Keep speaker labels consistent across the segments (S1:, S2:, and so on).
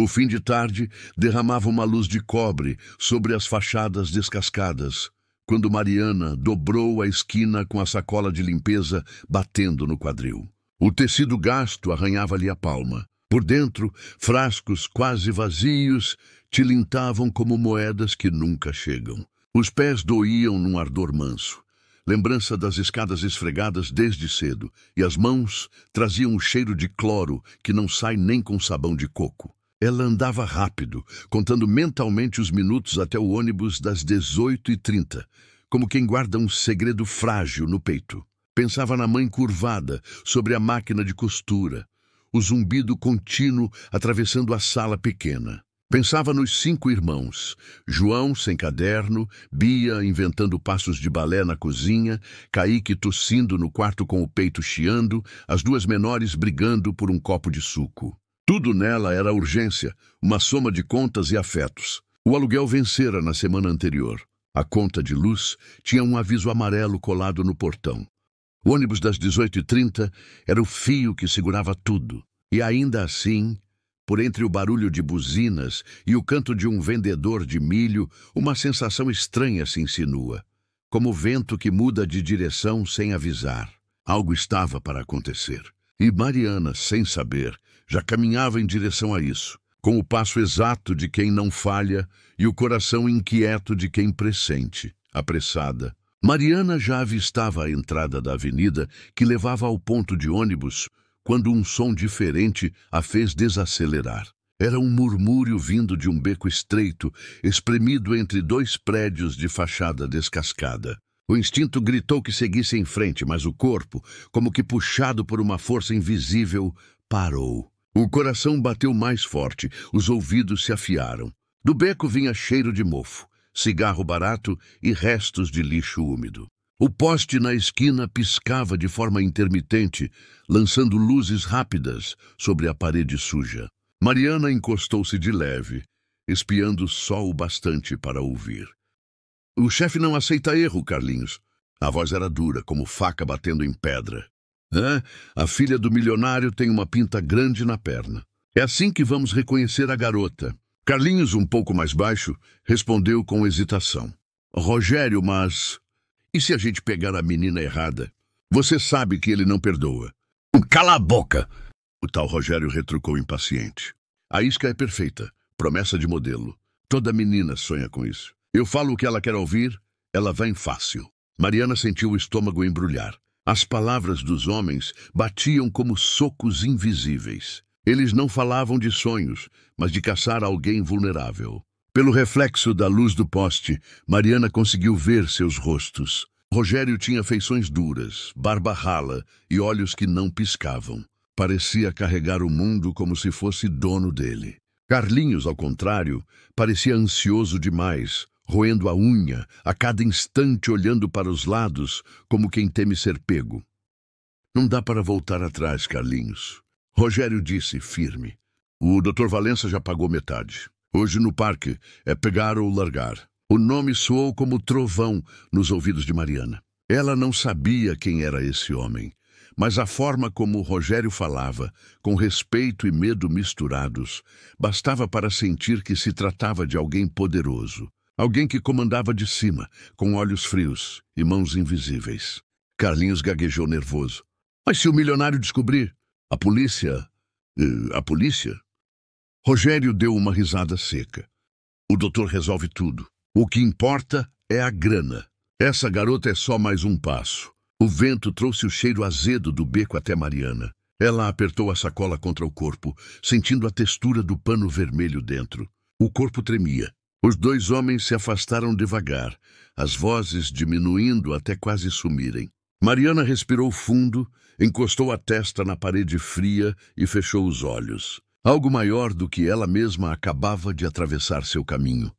S1: fim de tarde derramava uma luz de cobre sobre as fachadas descascadas, quando Mariana dobrou a esquina com a sacola de limpeza batendo no quadril. O tecido gasto arranhava-lhe a palma. Por dentro, frascos quase vazios tilintavam como moedas que nunca chegam. Os pés doíam num ardor manso. Lembrança das escadas esfregadas desde cedo, e as mãos traziam um cheiro de cloro que não sai nem com sabão de coco. Ela andava rápido, contando mentalmente os minutos até o ônibus das 18h30, como quem guarda um segredo frágil no peito. Pensava na mãe curvada sobre a máquina de costura, o zumbido contínuo atravessando a sala pequena. Pensava nos 5 irmãos, João sem caderno, Bia inventando passos de balé na cozinha, Kaique tossindo no quarto com o peito chiando, as 2 menores brigando por um copo de suco. Tudo nela era urgência, uma soma de contas e afetos. O aluguel vencera na semana anterior. A conta de luz tinha um aviso amarelo colado no portão. O ônibus das 18h30 era o fio que segurava tudo. E ainda assim, por entre o barulho de buzinas e o canto de um vendedor de milho, uma sensação estranha se insinua, como o vento que muda de direção sem avisar. Algo estava para acontecer. E Mariana, sem saber, já caminhava em direção a isso, com o passo exato de quem não falha e o coração inquieto de quem pressente, apressada. Mariana já avistava a entrada da avenida que levava ao ponto de ônibus quando um som diferente a fez desacelerar. Era um murmúrio vindo de um beco estreito, espremido entre 2 prédios de fachada descascada. O instinto gritou que seguisse em frente, mas o corpo, como que puxado por uma força invisível, parou. O coração bateu mais forte, os ouvidos se afiaram. Do beco vinha cheiro de mofo, cigarro barato e restos de lixo úmido. O poste na esquina piscava de forma intermitente, lançando luzes rápidas sobre a parede suja. Mariana encostou-se de leve, espiando só o bastante para ouvir. O chefe não aceita erro, Carlinhos. A voz era dura, como faca batendo em pedra. A filha do milionário tem uma pinta grande na perna. É assim que vamos reconhecer a garota. Carlinhos, um pouco mais baixo, respondeu com hesitação. Rogério, mas... E se a gente pegar a menina errada? Você sabe que ele não perdoa. Cala a boca! O tal Rogério retrucou impaciente. A isca é perfeita, promessa de modelo. Toda menina sonha com isso. Eu falo o que ela quer ouvir, ela vem fácil. Mariana sentiu o estômago embrulhar. As palavras dos homens batiam como socos invisíveis. Eles não falavam de sonhos, mas de caçar alguém vulnerável. Pelo reflexo da luz do poste, Mariana conseguiu ver seus rostos. Rogério tinha feições duras, barba rala e olhos que não piscavam. Parecia carregar o mundo como se fosse dono dele. Carlinhos, ao contrário, parecia ansioso demais, roendo a unha, a cada instante olhando para os lados, como quem teme ser pego. Não dá para voltar atrás, Carlinhos. Rogério disse, firme. O Dr. Valença já pagou metade. Hoje no parque é pegar ou largar. O nome soou como trovão nos ouvidos de Mariana. Ela não sabia quem era esse homem, mas a forma como o Rogério falava, com respeito e medo misturados, bastava para sentir que se tratava de alguém poderoso. Alguém que comandava de cima, com olhos frios e mãos invisíveis. Carlinhos gaguejou nervoso. Mas se o milionário descobrir? A polícia... A polícia? Rogério deu uma risada seca. O doutor resolve tudo. O que importa é a grana. Essa garota é só mais um passo. O vento trouxe o cheiro azedo do beco até Mariana. Ela apertou a sacola contra o corpo, sentindo a textura do pano vermelho dentro. O corpo tremia. Os 2 homens se afastaram devagar, as vozes diminuindo até quase sumirem. Mariana respirou fundo, encostou a testa na parede fria e fechou os olhos. Algo maior do que ela mesma acabava de atravessar seu caminho.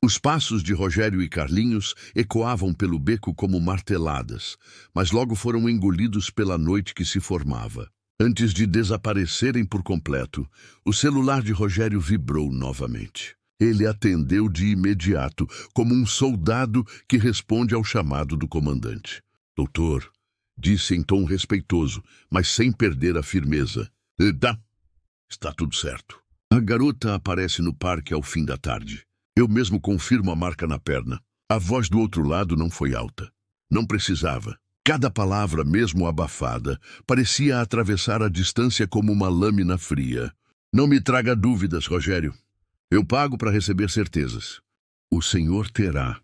S1: Os passos de Rogério e Carlinhos ecoavam pelo beco como marteladas, mas logo foram engolidos pela noite que se formava. Antes de desaparecerem por completo, o celular de Rogério vibrou novamente. Ele atendeu de imediato, como um soldado que responde ao chamado do comandante. Doutor, disse em tom respeitoso, mas sem perder a firmeza. Está tudo certo. A garota aparece no parque ao fim da tarde. Eu mesmo confirmo a marca na perna. A voz do outro lado não foi alta. Não precisava. Cada palavra, mesmo abafada, parecia atravessar a distância como uma lâmina fria. Não me traga dúvidas, Rogério. Eu pago para receber certezas. O senhor terá.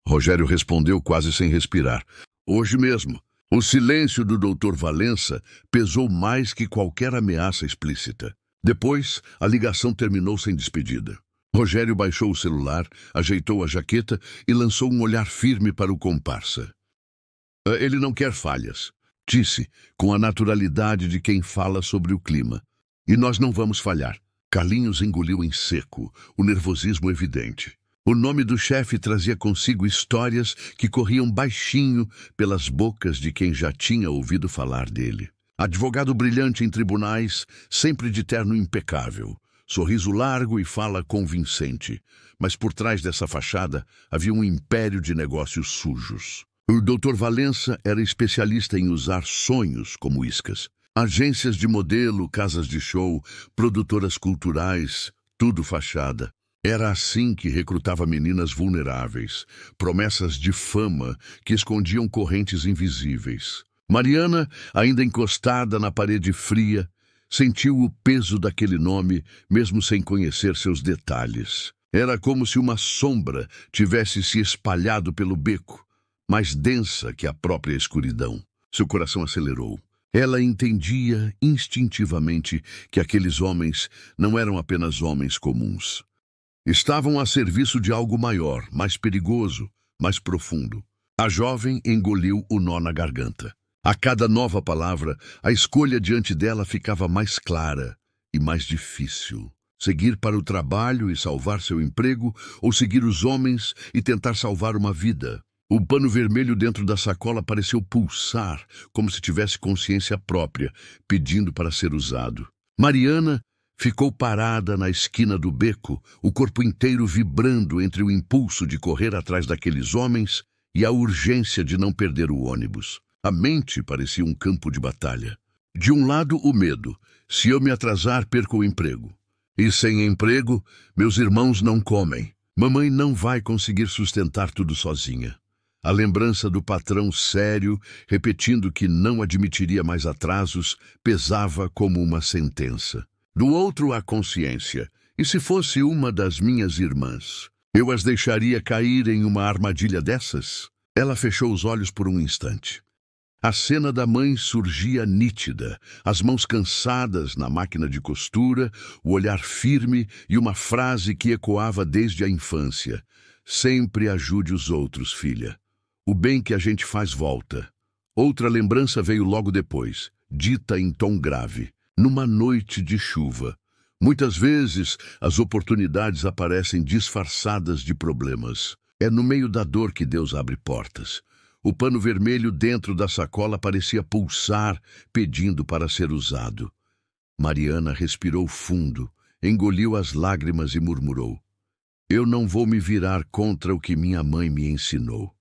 S1: Rogério respondeu quase sem respirar. Hoje mesmo. O silêncio do Dr. Valença pesou mais que qualquer ameaça explícita. Depois, a ligação terminou sem despedida. Rogério baixou o celular, ajeitou a jaqueta e lançou um olhar firme para o comparsa. Ele não quer falhas, disse, com a naturalidade de quem fala sobre o clima. E nós não vamos falhar. Carlinhos engoliu em seco, o nervosismo evidente. O nome do chefe trazia consigo histórias que corriam baixinho pelas bocas de quem já tinha ouvido falar dele. Advogado brilhante em tribunais, sempre de terno impecável, sorriso largo e fala convincente. Mas por trás dessa fachada havia um império de negócios sujos. O Dr. Valença era especialista em usar sonhos como iscas. Agências de modelo, casas de show, produtoras culturais, tudo fachada. Era assim que recrutava meninas vulneráveis, promessas de fama que escondiam correntes invisíveis. Mariana, ainda encostada na parede fria, sentiu o peso daquele nome, mesmo sem conhecer seus detalhes. Era como se uma sombra tivesse se espalhado pelo beco, mais densa que a própria escuridão. Seu coração acelerou. Ela entendia instintivamente que aqueles homens não eram apenas homens comuns. Estavam a serviço de algo maior, mais perigoso, mais profundo. A jovem engoliu o nó na garganta. A cada nova palavra, a escolha diante dela ficava mais clara e mais difícil. Seguir para o trabalho e salvar seu emprego, ou seguir os homens e tentar salvar uma vida. O pano vermelho dentro da sacola pareceu pulsar, como se tivesse consciência própria, pedindo para ser usado. Mariana ficou parada na esquina do beco, o corpo inteiro vibrando entre o impulso de correr atrás daqueles homens e a urgência de não perder o ônibus. A mente parecia um campo de batalha. De um lado, o medo. Se eu me atrasar, perco o emprego. E sem emprego, meus irmãos não comem. Mamãe não vai conseguir sustentar tudo sozinha. A lembrança do patrão sério, repetindo que não admitiria mais atrasos, pesava como uma sentença. Do outro, a consciência. E se fosse uma das minhas irmãs? Eu as deixaria cair em uma armadilha dessas? Ela fechou os olhos por um instante. A cena da mãe surgia nítida, as mãos cansadas na máquina de costura, o olhar firme e uma frase que ecoava desde a infância. Sempre ajude os outros, filha. O bem que a gente faz volta. Outra lembrança veio logo depois, dita em tom grave, numa noite de chuva. Muitas vezes as oportunidades aparecem disfarçadas de problemas. É no meio da dor que Deus abre portas. O pano vermelho dentro da sacola parecia pulsar, pedindo para ser usado. Mariana respirou fundo, engoliu as lágrimas e murmurou: Eu não vou me virar contra o que minha mãe me ensinou.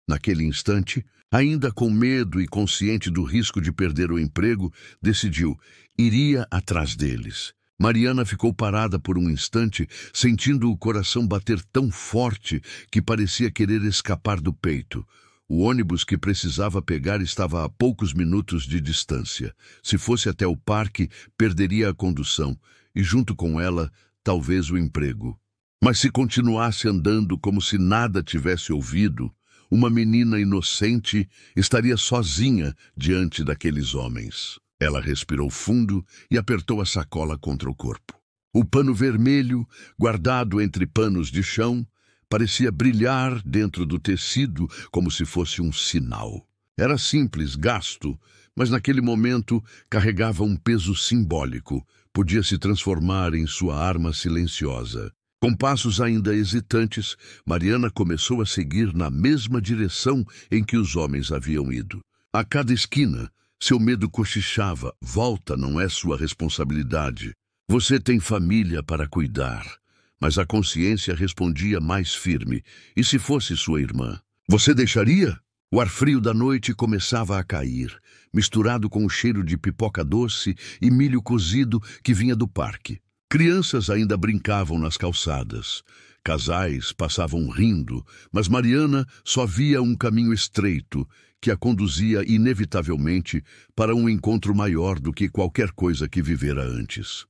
S1: Naquele instante, ainda com medo e consciente do risco de perder o emprego, decidiu, iria atrás deles. Mariana ficou parada por um instante, sentindo o coração bater tão forte que parecia querer escapar do peito. O ônibus que precisava pegar estava a poucos minutos de distância. Se fosse até o parque, perderia a condução e, junto com ela, talvez o emprego. Mas se continuasse andando como se nada tivesse ouvido, uma menina inocente estaria sozinha diante daqueles homens. Ela respirou fundo e apertou a sacola contra o corpo. O pano vermelho, guardado entre panos de chão, parecia brilhar dentro do tecido como se fosse um sinal. Era simples, gasto, mas naquele momento carregava um peso simbólico. Podia se transformar em sua arma silenciosa. Com passos ainda hesitantes, Mariana começou a seguir na mesma direção em que os homens haviam ido. A cada esquina, seu medo cochichava: volta, não é sua responsabilidade. Você tem família para cuidar. Mas a consciência respondia mais firme: e se fosse sua irmã? Você deixaria? O ar frio da noite começava a cair, misturado com o cheiro de pipoca doce e milho cozido que vinha do parque. Crianças ainda brincavam nas calçadas. Casais passavam rindo, mas Mariana só via um caminho estreito que a conduzia inevitavelmente para um encontro maior do que qualquer coisa que vivera antes.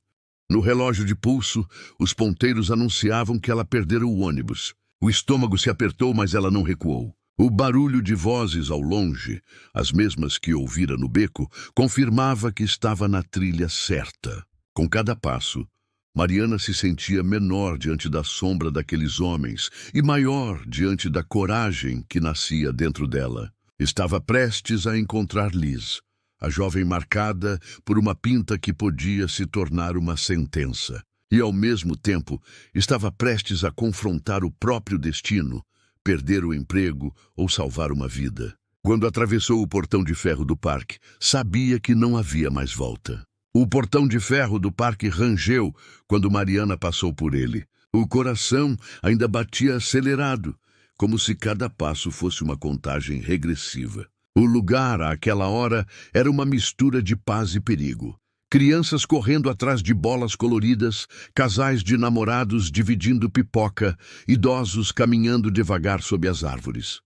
S1: No relógio de pulso, os ponteiros anunciavam que ela perdera o ônibus. O estômago se apertou, mas ela não recuou. O barulho de vozes ao longe, as mesmas que ouvira no beco, confirmava que estava na trilha certa. Com cada passo, Mariana se sentia menor diante da sombra daqueles homens e maior diante da coragem que nascia dentro dela. Estava prestes a encontrar Liz, a jovem marcada por uma pinta que podia se tornar uma sentença. E, ao mesmo tempo, estava prestes a confrontar o próprio destino, perder o emprego ou salvar uma vida. Quando atravessou o portão de ferro do parque, sabia que não havia mais volta. O portão de ferro do parque rangeu quando Mariana passou por ele. O coração ainda batia acelerado, como se cada passo fosse uma contagem regressiva. O lugar, àquela hora, era uma mistura de paz e perigo. Crianças correndo atrás de bolas coloridas, casais de namorados dividindo pipoca, idosos caminhando devagar sob as árvores.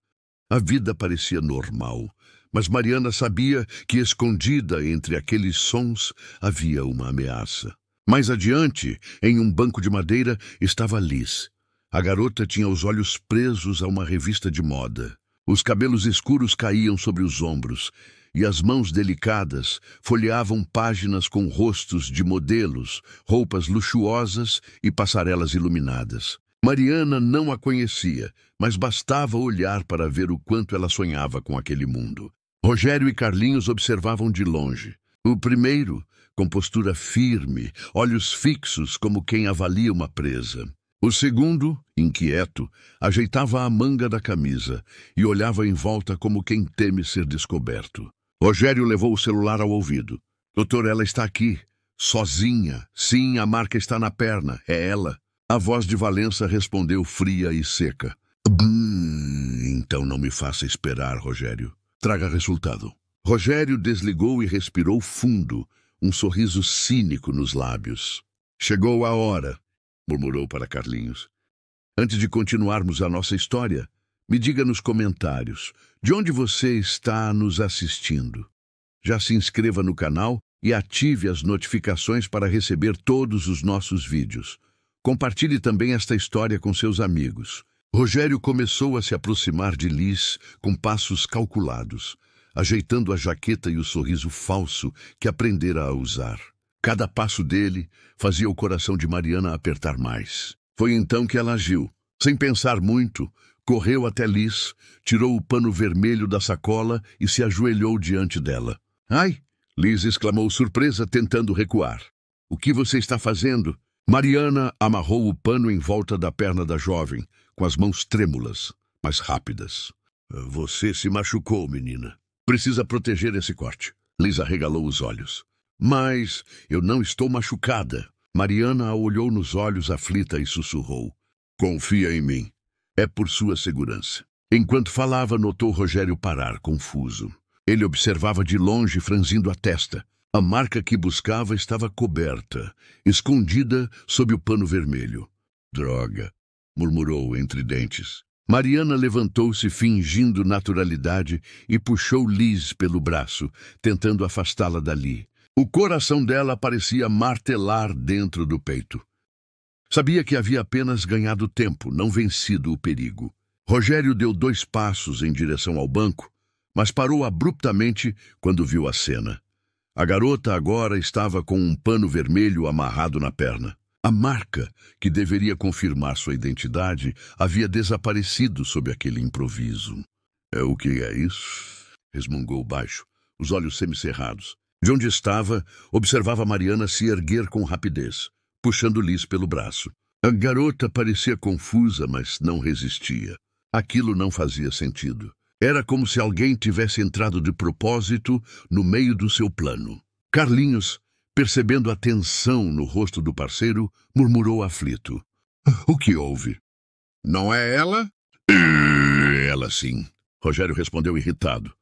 S1: A vida parecia normal, mas Mariana sabia que escondida entre aqueles sons havia uma ameaça. Mais adiante, em um banco de madeira, estava Liz. A garota tinha os olhos presos a uma revista de moda. Os cabelos escuros caíam sobre os ombros, e as mãos delicadas folheavam páginas com rostos de modelos, roupas luxuosas e passarelas iluminadas. Mariana não a conhecia, mas bastava olhar para ver o quanto ela sonhava com aquele mundo. Rogério e Carlinhos observavam de longe. O primeiro, com postura firme, olhos fixos como quem avalia uma presa. O segundo, inquieto, ajeitava a manga da camisa e olhava em volta como quem teme ser descoberto. Rogério levou o celular ao ouvido. Doutor, ela está aqui, sozinha. Sim, a marca está na perna, é ela. A voz de Valença respondeu fria e seca. Então não me faça esperar, Rogério. Traga resultado. Rogério desligou e respirou fundo, um sorriso cínico nos lábios. Chegou a hora, murmurou para Carlinhos. Antes de continuarmos a nossa história, me diga nos comentários, de onde você está nos assistindo? Já se inscreva no canal e ative as notificações para receber todos os nossos vídeos. Compartilhe também esta história com seus amigos. Rogério começou a se aproximar de Liz com passos calculados, ajeitando a jaqueta e o sorriso falso que aprendera a usar. Cada passo dele fazia o coração de Mariana apertar mais. Foi então que ela agiu. Sem pensar muito, correu até Liz, tirou o pano vermelho da sacola e se ajoelhou diante dela. Ai! Liz exclamou surpresa, tentando recuar. O que você está fazendo? Mariana amarrou o pano em volta da perna da jovem, com as mãos trêmulas, mas rápidas. Você se machucou, menina. Precisa proteger esse corte. Liz arregalou os olhos. Mas eu não estou machucada. Mariana a olhou nos olhos aflita e sussurrou. Confia em mim. É por sua segurança. Enquanto falava, notou Rogério parar, confuso. Ele observava de longe, franzindo a testa. A marca que buscava estava coberta, escondida sob o pano vermelho. Droga, murmurou entre dentes. Mariana levantou-se fingindo naturalidade e puxou Liz pelo braço, tentando afastá-la dali. O coração dela parecia martelar dentro do peito. Sabia que havia apenas ganhado tempo, não vencido o perigo. Rogério deu 2 passos em direção ao banco, mas parou abruptamente quando viu a cena. A garota agora estava com um pano vermelho amarrado na perna. A marca, que deveria confirmar sua identidade, havia desaparecido sob aquele improviso. O que é isso? Resmungou baixo, os olhos semicerrados. De onde estava, observava Mariana se erguer com rapidez, puxando Liz pelo braço. A garota parecia confusa, mas não resistia. Aquilo não fazia sentido. Era como se alguém tivesse entrado de propósito no meio do seu plano. Carlinhos, percebendo a tensão no rosto do parceiro, murmurou aflito. O que houve? Não é ela? Ela sim, Rogério respondeu irritado.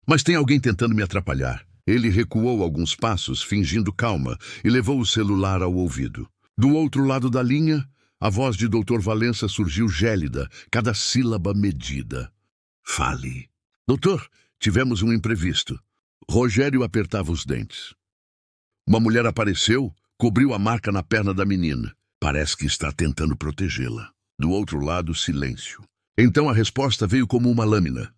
S1: Mas tem alguém tentando me atrapalhar. Ele recuou alguns passos, fingindo calma, e levou o celular ao ouvido. Do outro lado da linha, a voz de Dr. Valença surgiu gélida, cada sílaba medida. Fale. Doutor, tivemos um imprevisto. Rogério apertava os dentes. Uma mulher apareceu, cobriu a marca na perna da menina. Parece que está tentando protegê-la. Do outro lado, silêncio. Então a resposta veio como uma lâmina.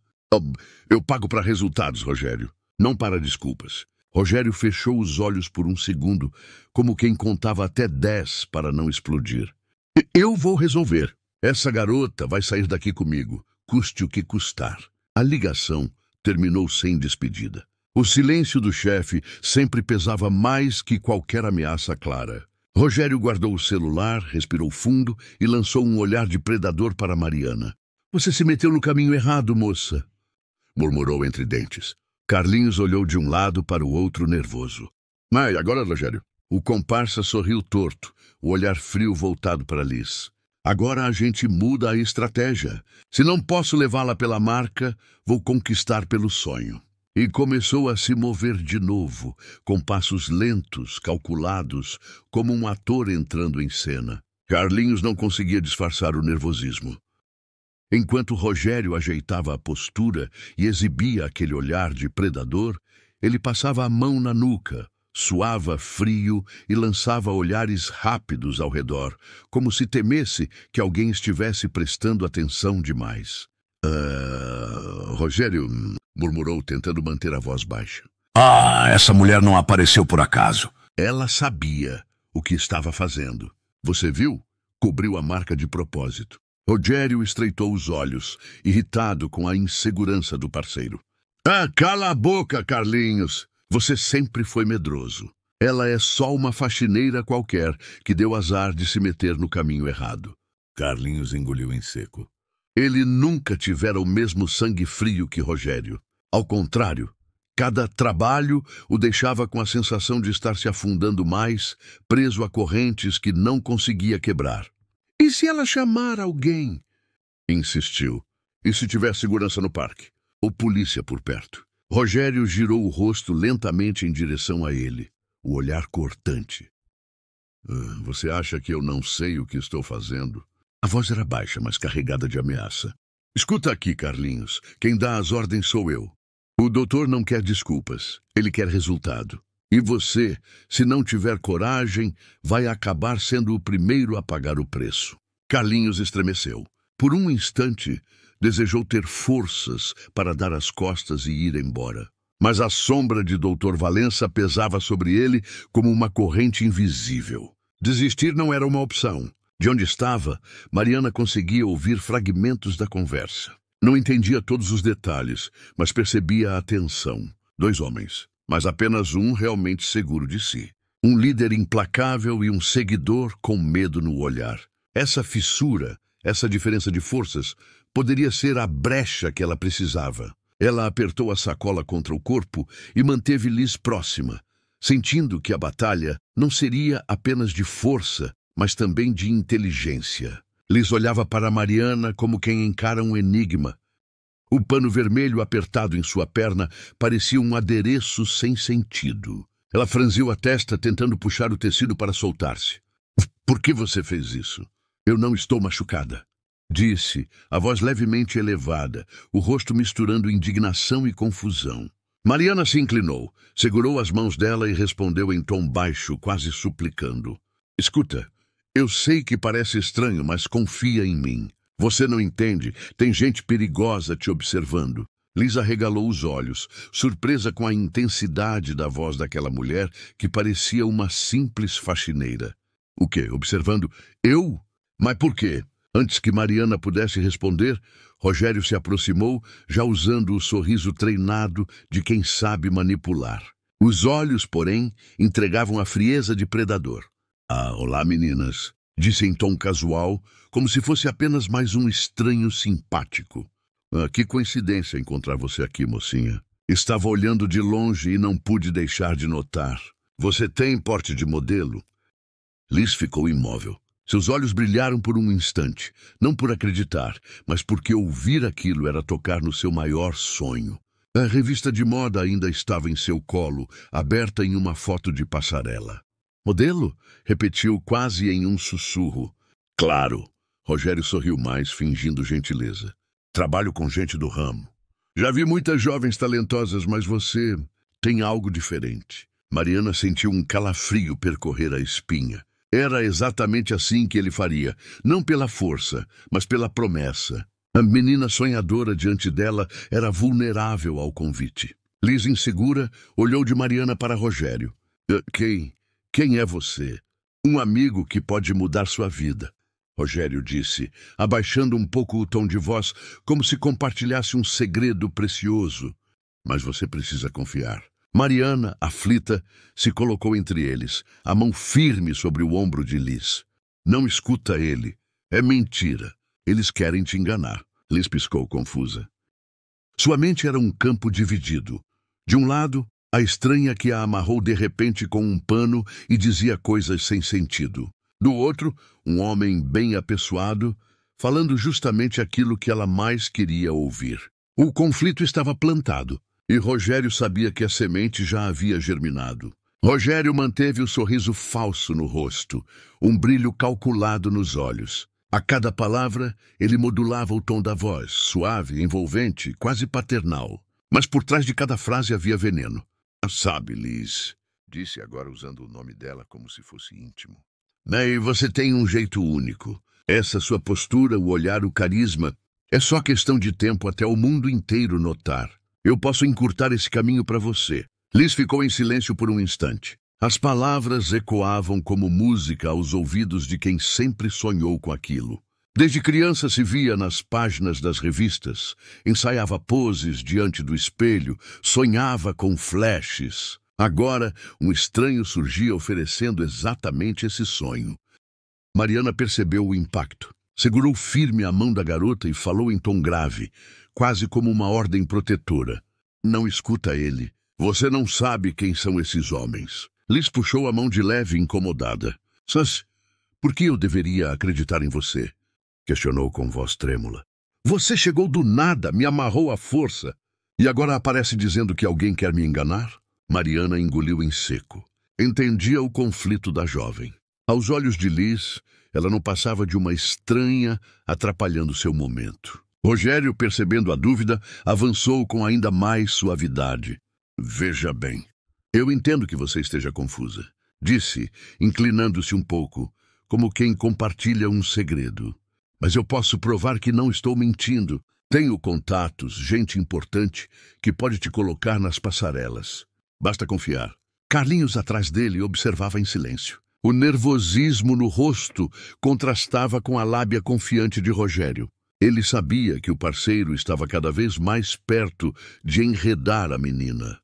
S1: Eu pago para resultados, Rogério. Não para desculpas. Rogério fechou os olhos por um segundo, como quem contava até 10 para não explodir. Eu vou resolver. Essa garota vai sair daqui comigo, custe o que custar. A ligação terminou sem despedida. O silêncio do chefe sempre pesava mais que qualquer ameaça clara. Rogério guardou o celular, respirou fundo e lançou um olhar de predador para Mariana. Você se meteu no caminho errado, moça, murmurou entre dentes. Carlinhos olhou de um lado para o outro nervoso. Mas agora, Rogério? O comparsa sorriu torto, o olhar frio voltado para Liz. Agora a gente muda a estratégia. Se não posso levá-la pela marca, vou conquistar pelo sonho. E começou a se mover de novo, com passos lentos, calculados, como um ator entrando em cena. Carlinhos não conseguia disfarçar o nervosismo. Enquanto Rogério ajeitava a postura e exibia aquele olhar de predador, ele passava a mão na nuca, suava frio e lançava olhares rápidos ao redor, como se temesse que alguém estivesse prestando atenção demais. Rogério, murmurou, tentando manter a voz baixa. Essa mulher não apareceu por acaso. Ela sabia o que estava fazendo. Você viu? Cobriu a marca de propósito. Rogério estreitou os olhos, irritado com a insegurança do parceiro. Cala a boca, Carlinhos! Você sempre foi medroso. Ela é só uma faxineira qualquer que deu azar de se meter no caminho errado. Carlinhos engoliu em seco. Ele nunca tivera o mesmo sangue frio que Rogério. Ao contrário, cada trabalho o deixava com a sensação de estar se afundando mais, preso a correntes que não conseguia quebrar. E se ela chamar alguém? Insistiu. E se tiver segurança no parque? Ou polícia por perto? Rogério girou o rosto lentamente em direção a ele, o olhar cortante. Você acha que eu não sei o que estou fazendo? A voz era baixa, mas carregada de ameaça. Escuta aqui, Carlinhos. Quem dá as ordens sou eu. O doutor não quer desculpas. Ele quer resultado. E você, se não tiver coragem, vai acabar sendo o primeiro a pagar o preço. Carlinhos estremeceu. Por um instante, desejou ter forças para dar as costas e ir embora. Mas a sombra de Dr. Valença pesava sobre ele como uma corrente invisível. Desistir não era uma opção. De onde estava, Mariana conseguia ouvir fragmentos da conversa. Não entendia todos os detalhes, mas percebia a tensão. 2 homens, mas apenas um realmente seguro de si. Um líder implacável e um seguidor com medo no olhar. Essa fissura, essa diferença de forças, poderia ser a brecha que ela precisava. Ela apertou a sacola contra o corpo e manteve Liz próxima, sentindo que a batalha não seria apenas de força, mas também de inteligência. Liz olhava para Mariana como quem encara um enigma. O pano vermelho apertado em sua perna parecia um adereço sem sentido. Ela franziu a testa, tentando puxar o tecido para soltar-se. Por que você fez isso? Eu não estou machucada, disse, a voz levemente elevada, o rosto misturando indignação e confusão. Mariana se inclinou, segurou as mãos dela e respondeu em tom baixo, quase suplicando. Escuta, eu sei que parece estranho, mas confia em mim. Você não entende, tem gente perigosa te observando. Liz arregalou os olhos, surpresa com a intensidade da voz daquela mulher que parecia uma simples faxineira. O quê? Observando? Eu? Mas por quê? Antes que Mariana pudesse responder, Rogério se aproximou, já usando o sorriso treinado de quem sabe manipular. Os olhos, porém, entregavam a frieza de predador. Olá, meninas, disse em tom casual, como se fosse apenas mais um estranho simpático. Que coincidência encontrar você aqui, mocinha. Estava olhando de longe e não pude deixar de notar. Você tem porte de modelo? Liz ficou imóvel. Seus olhos brilharam por um instante, não por acreditar, mas porque ouvir aquilo era tocar no seu maior sonho. A revista de moda ainda estava em seu colo, aberta em uma foto de passarela. Modelo? Repetiu quase em um sussurro. Claro. Rogério sorriu mais, fingindo gentileza. Trabalho com gente do ramo. Já vi muitas jovens talentosas, mas você tem algo diferente. Mariana sentiu um calafrio percorrer a espinha. Era exatamente assim que ele faria, não pela força, mas pela promessa. A menina sonhadora diante dela era vulnerável ao convite. Liz, insegura, olhou de Mariana para Rogério. Quem é você? Um amigo que pode mudar sua vida. Rogério disse, abaixando um pouco o tom de voz, como se compartilhasse um segredo precioso. Mas você precisa confiar. Mariana, aflita, se colocou entre eles, a mão firme sobre o ombro de Liz. Não escuta ele. É mentira. Eles querem te enganar. Liz piscou, confusa. Sua mente era um campo dividido. De um lado, a estranha que a amarrou de repente com um pano e dizia coisas sem sentido. Do outro, um homem bem apessoado, falando justamente aquilo que ela mais queria ouvir. O conflito estava plantado, e Rogério sabia que a semente já havia germinado. Rogério manteve o sorriso falso no rosto, um brilho calculado nos olhos. A cada palavra, ele modulava o tom da voz, suave, envolvente, quase paternal. Mas por trás de cada frase havia veneno. Sabe, Liz, disse agora usando o nome dela como se fosse íntimo. Bem, você tem um jeito único. Essa sua postura, o olhar, o carisma, é só questão de tempo até o mundo inteiro notar. Eu posso encurtar esse caminho para você. Liz ficou em silêncio por um instante. As palavras ecoavam como música aos ouvidos de quem sempre sonhou com aquilo. Desde criança se via nas páginas das revistas, ensaiava poses diante do espelho, sonhava com flashes. Agora, um estranho surgia oferecendo exatamente esse sonho. Mariana percebeu o impacto. Segurou firme a mão da garota e falou em tom grave, quase como uma ordem protetora. Não escuta ele. Você não sabe quem são esses homens. Liz puxou a mão de leve, incomodada. Mas por que eu deveria acreditar em você? Questionou com voz trêmula. Você chegou do nada, me amarrou à força. E agora aparece dizendo que alguém quer me enganar? Mariana engoliu em seco. Entendia o conflito da jovem. Aos olhos de Liz, ela não passava de uma estranha atrapalhando seu momento. Rogério, percebendo a dúvida, avançou com ainda mais suavidade. Veja bem, eu entendo que você esteja confusa, disse, inclinando-se um pouco, como quem compartilha um segredo. Mas eu posso provar que não estou mentindo. Tenho contatos, gente importante, que pode te colocar nas passarelas. Basta confiar. Carlinhos, atrás dele, observava em silêncio. O nervosismo no rosto contrastava com a lábia confiante de Rogério. Ele sabia que o parceiro estava cada vez mais perto de enredar a menina.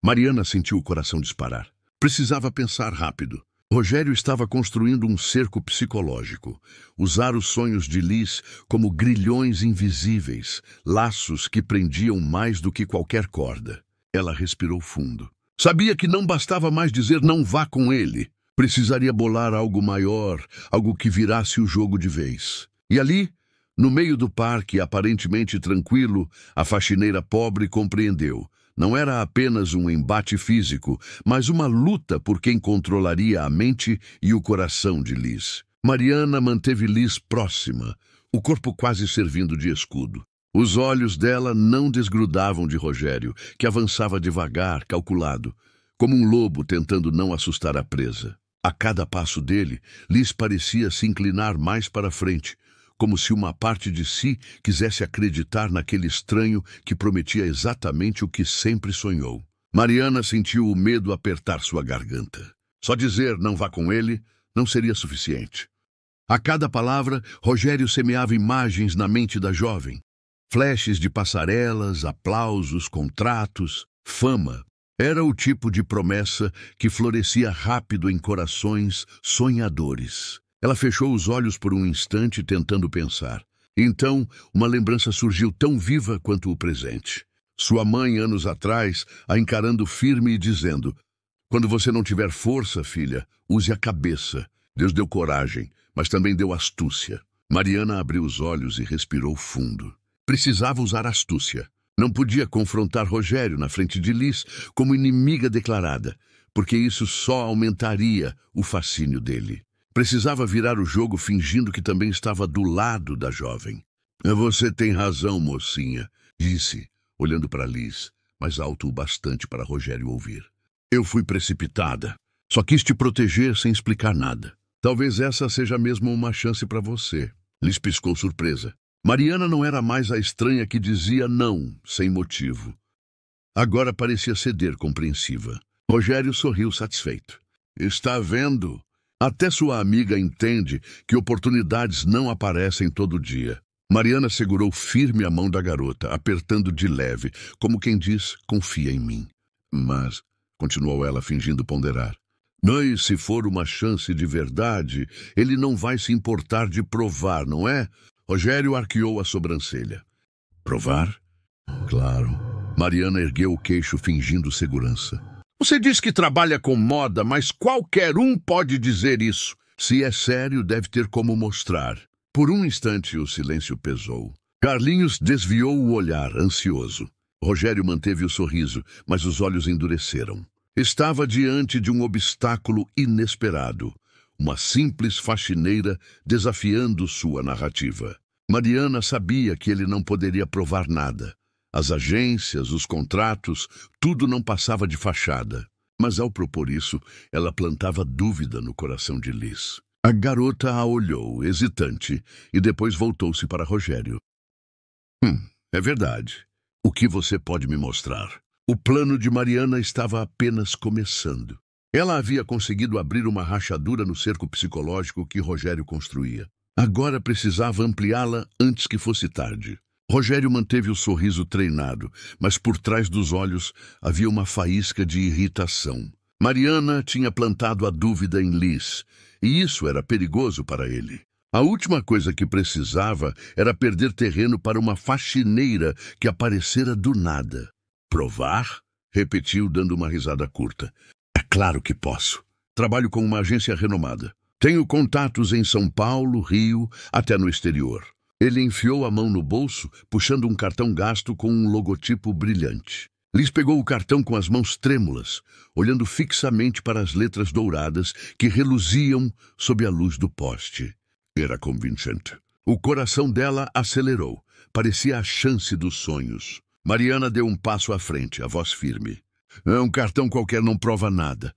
S1: Mariana sentiu o coração disparar. Precisava pensar rápido. Rogério estava construindo um cerco psicológico. Usar os sonhos de Liz como grilhões invisíveis, laços que prendiam mais do que qualquer corda. Ela respirou fundo. Sabia que não bastava mais dizer não vá com ele. Precisaria bolar algo maior, algo que virasse o jogo de vez. E ali, no meio do parque, aparentemente tranquilo, a faxineira pobre compreendeu. Não era apenas um embate físico, mas uma luta por quem controlaria a mente e o coração de Liz. Mariana manteve Liz próxima, o corpo quase servindo de escudo. Os olhos dela não desgrudavam de Rogério, que avançava devagar, calculado, como um lobo tentando não assustar a presa. A cada passo dele, Liz parecia se inclinar mais para frente, como se uma parte de si quisesse acreditar naquele estranho que prometia exatamente o que sempre sonhou. Mariana sentiu o medo apertar sua garganta. Só dizer não vá com ele não seria suficiente. A cada palavra, Rogério semeava imagens na mente da jovem. Flashes de passarelas, aplausos, contratos, fama. Era o tipo de promessa que florescia rápido em corações sonhadores. Ela fechou os olhos por um instante, tentando pensar. Então, uma lembrança surgiu tão viva quanto o presente. Sua mãe, anos atrás, a encarando firme e dizendo: quando você não tiver força, filha, use a cabeça. Deus deu coragem, mas também deu astúcia. Mariana abriu os olhos e respirou fundo. Precisava usar astúcia. Não podia confrontar Rogério na frente de Liz como inimiga declarada. porque isso só aumentaria o fascínio dele. Precisava virar o jogo fingindo que também estava do lado da jovem. Você tem razão, mocinha, disse, olhando para Liz, mais alto o bastante para Rogério ouvir. Eu fui precipitada. Só quis te proteger sem explicar nada. Talvez essa seja mesmo uma chance para você. Liz piscou surpresa. Mariana não era mais a estranha que dizia não, sem motivo. Agora parecia ceder compreensiva. Rogério sorriu satisfeito. Está vendo? Até sua amiga entende que oportunidades não aparecem todo dia. Mariana segurou firme a mão da garota, apertando de leve, como quem diz, confia em mim. Mas, continuou ela fingindo ponderar, mas se for uma chance de verdade, ele não vai se importar de provar, não é? Rogério arqueou a sobrancelha. Provar? Claro. Mariana ergueu o queixo fingindo segurança. Você diz que trabalha com moda, mas qualquer um pode dizer isso. Se é sério, deve ter como mostrar. Por um instante, o silêncio pesou. Carlinhos desviou o olhar, ansioso. Rogério manteve o sorriso, mas os olhos endureceram. Estava diante de um obstáculo inesperado. Uma simples faxineira desafiando sua narrativa. Mariana sabia que ele não poderia provar nada. As agências, os contratos, tudo não passava de fachada. Mas ao propor isso, ela plantava dúvida no coração de Liz. A garota a olhou, hesitante, e depois voltou-se para Rogério. É verdade. O que você pode me mostrar? O plano de Mariana estava apenas começando. Ela havia conseguido abrir uma rachadura no cerco psicológico que Rogério construía. Agora precisava ampliá-la antes que fosse tarde. Rogério manteve o sorriso treinado, mas por trás dos olhos havia uma faísca de irritação. Mariana tinha plantado a dúvida em Liz, e isso era perigoso para ele. A última coisa que precisava era perder terreno para uma faxineira que aparecera do nada. Provar? Repetiu, dando uma risada curta. É claro que posso. Trabalho com uma agência renomada. Tenho contatos em São Paulo, Rio, até no exterior. Ele enfiou a mão no bolso, puxando um cartão gasto com um logotipo brilhante. Liz pegou o cartão com as mãos trêmulas, olhando fixamente para as letras douradas que reluziam sob a luz do poste. Era convincente. O coração dela acelerou. Parecia a chance dos sonhos. Mariana deu um passo à frente, a voz firme. Um cartão qualquer não prova nada.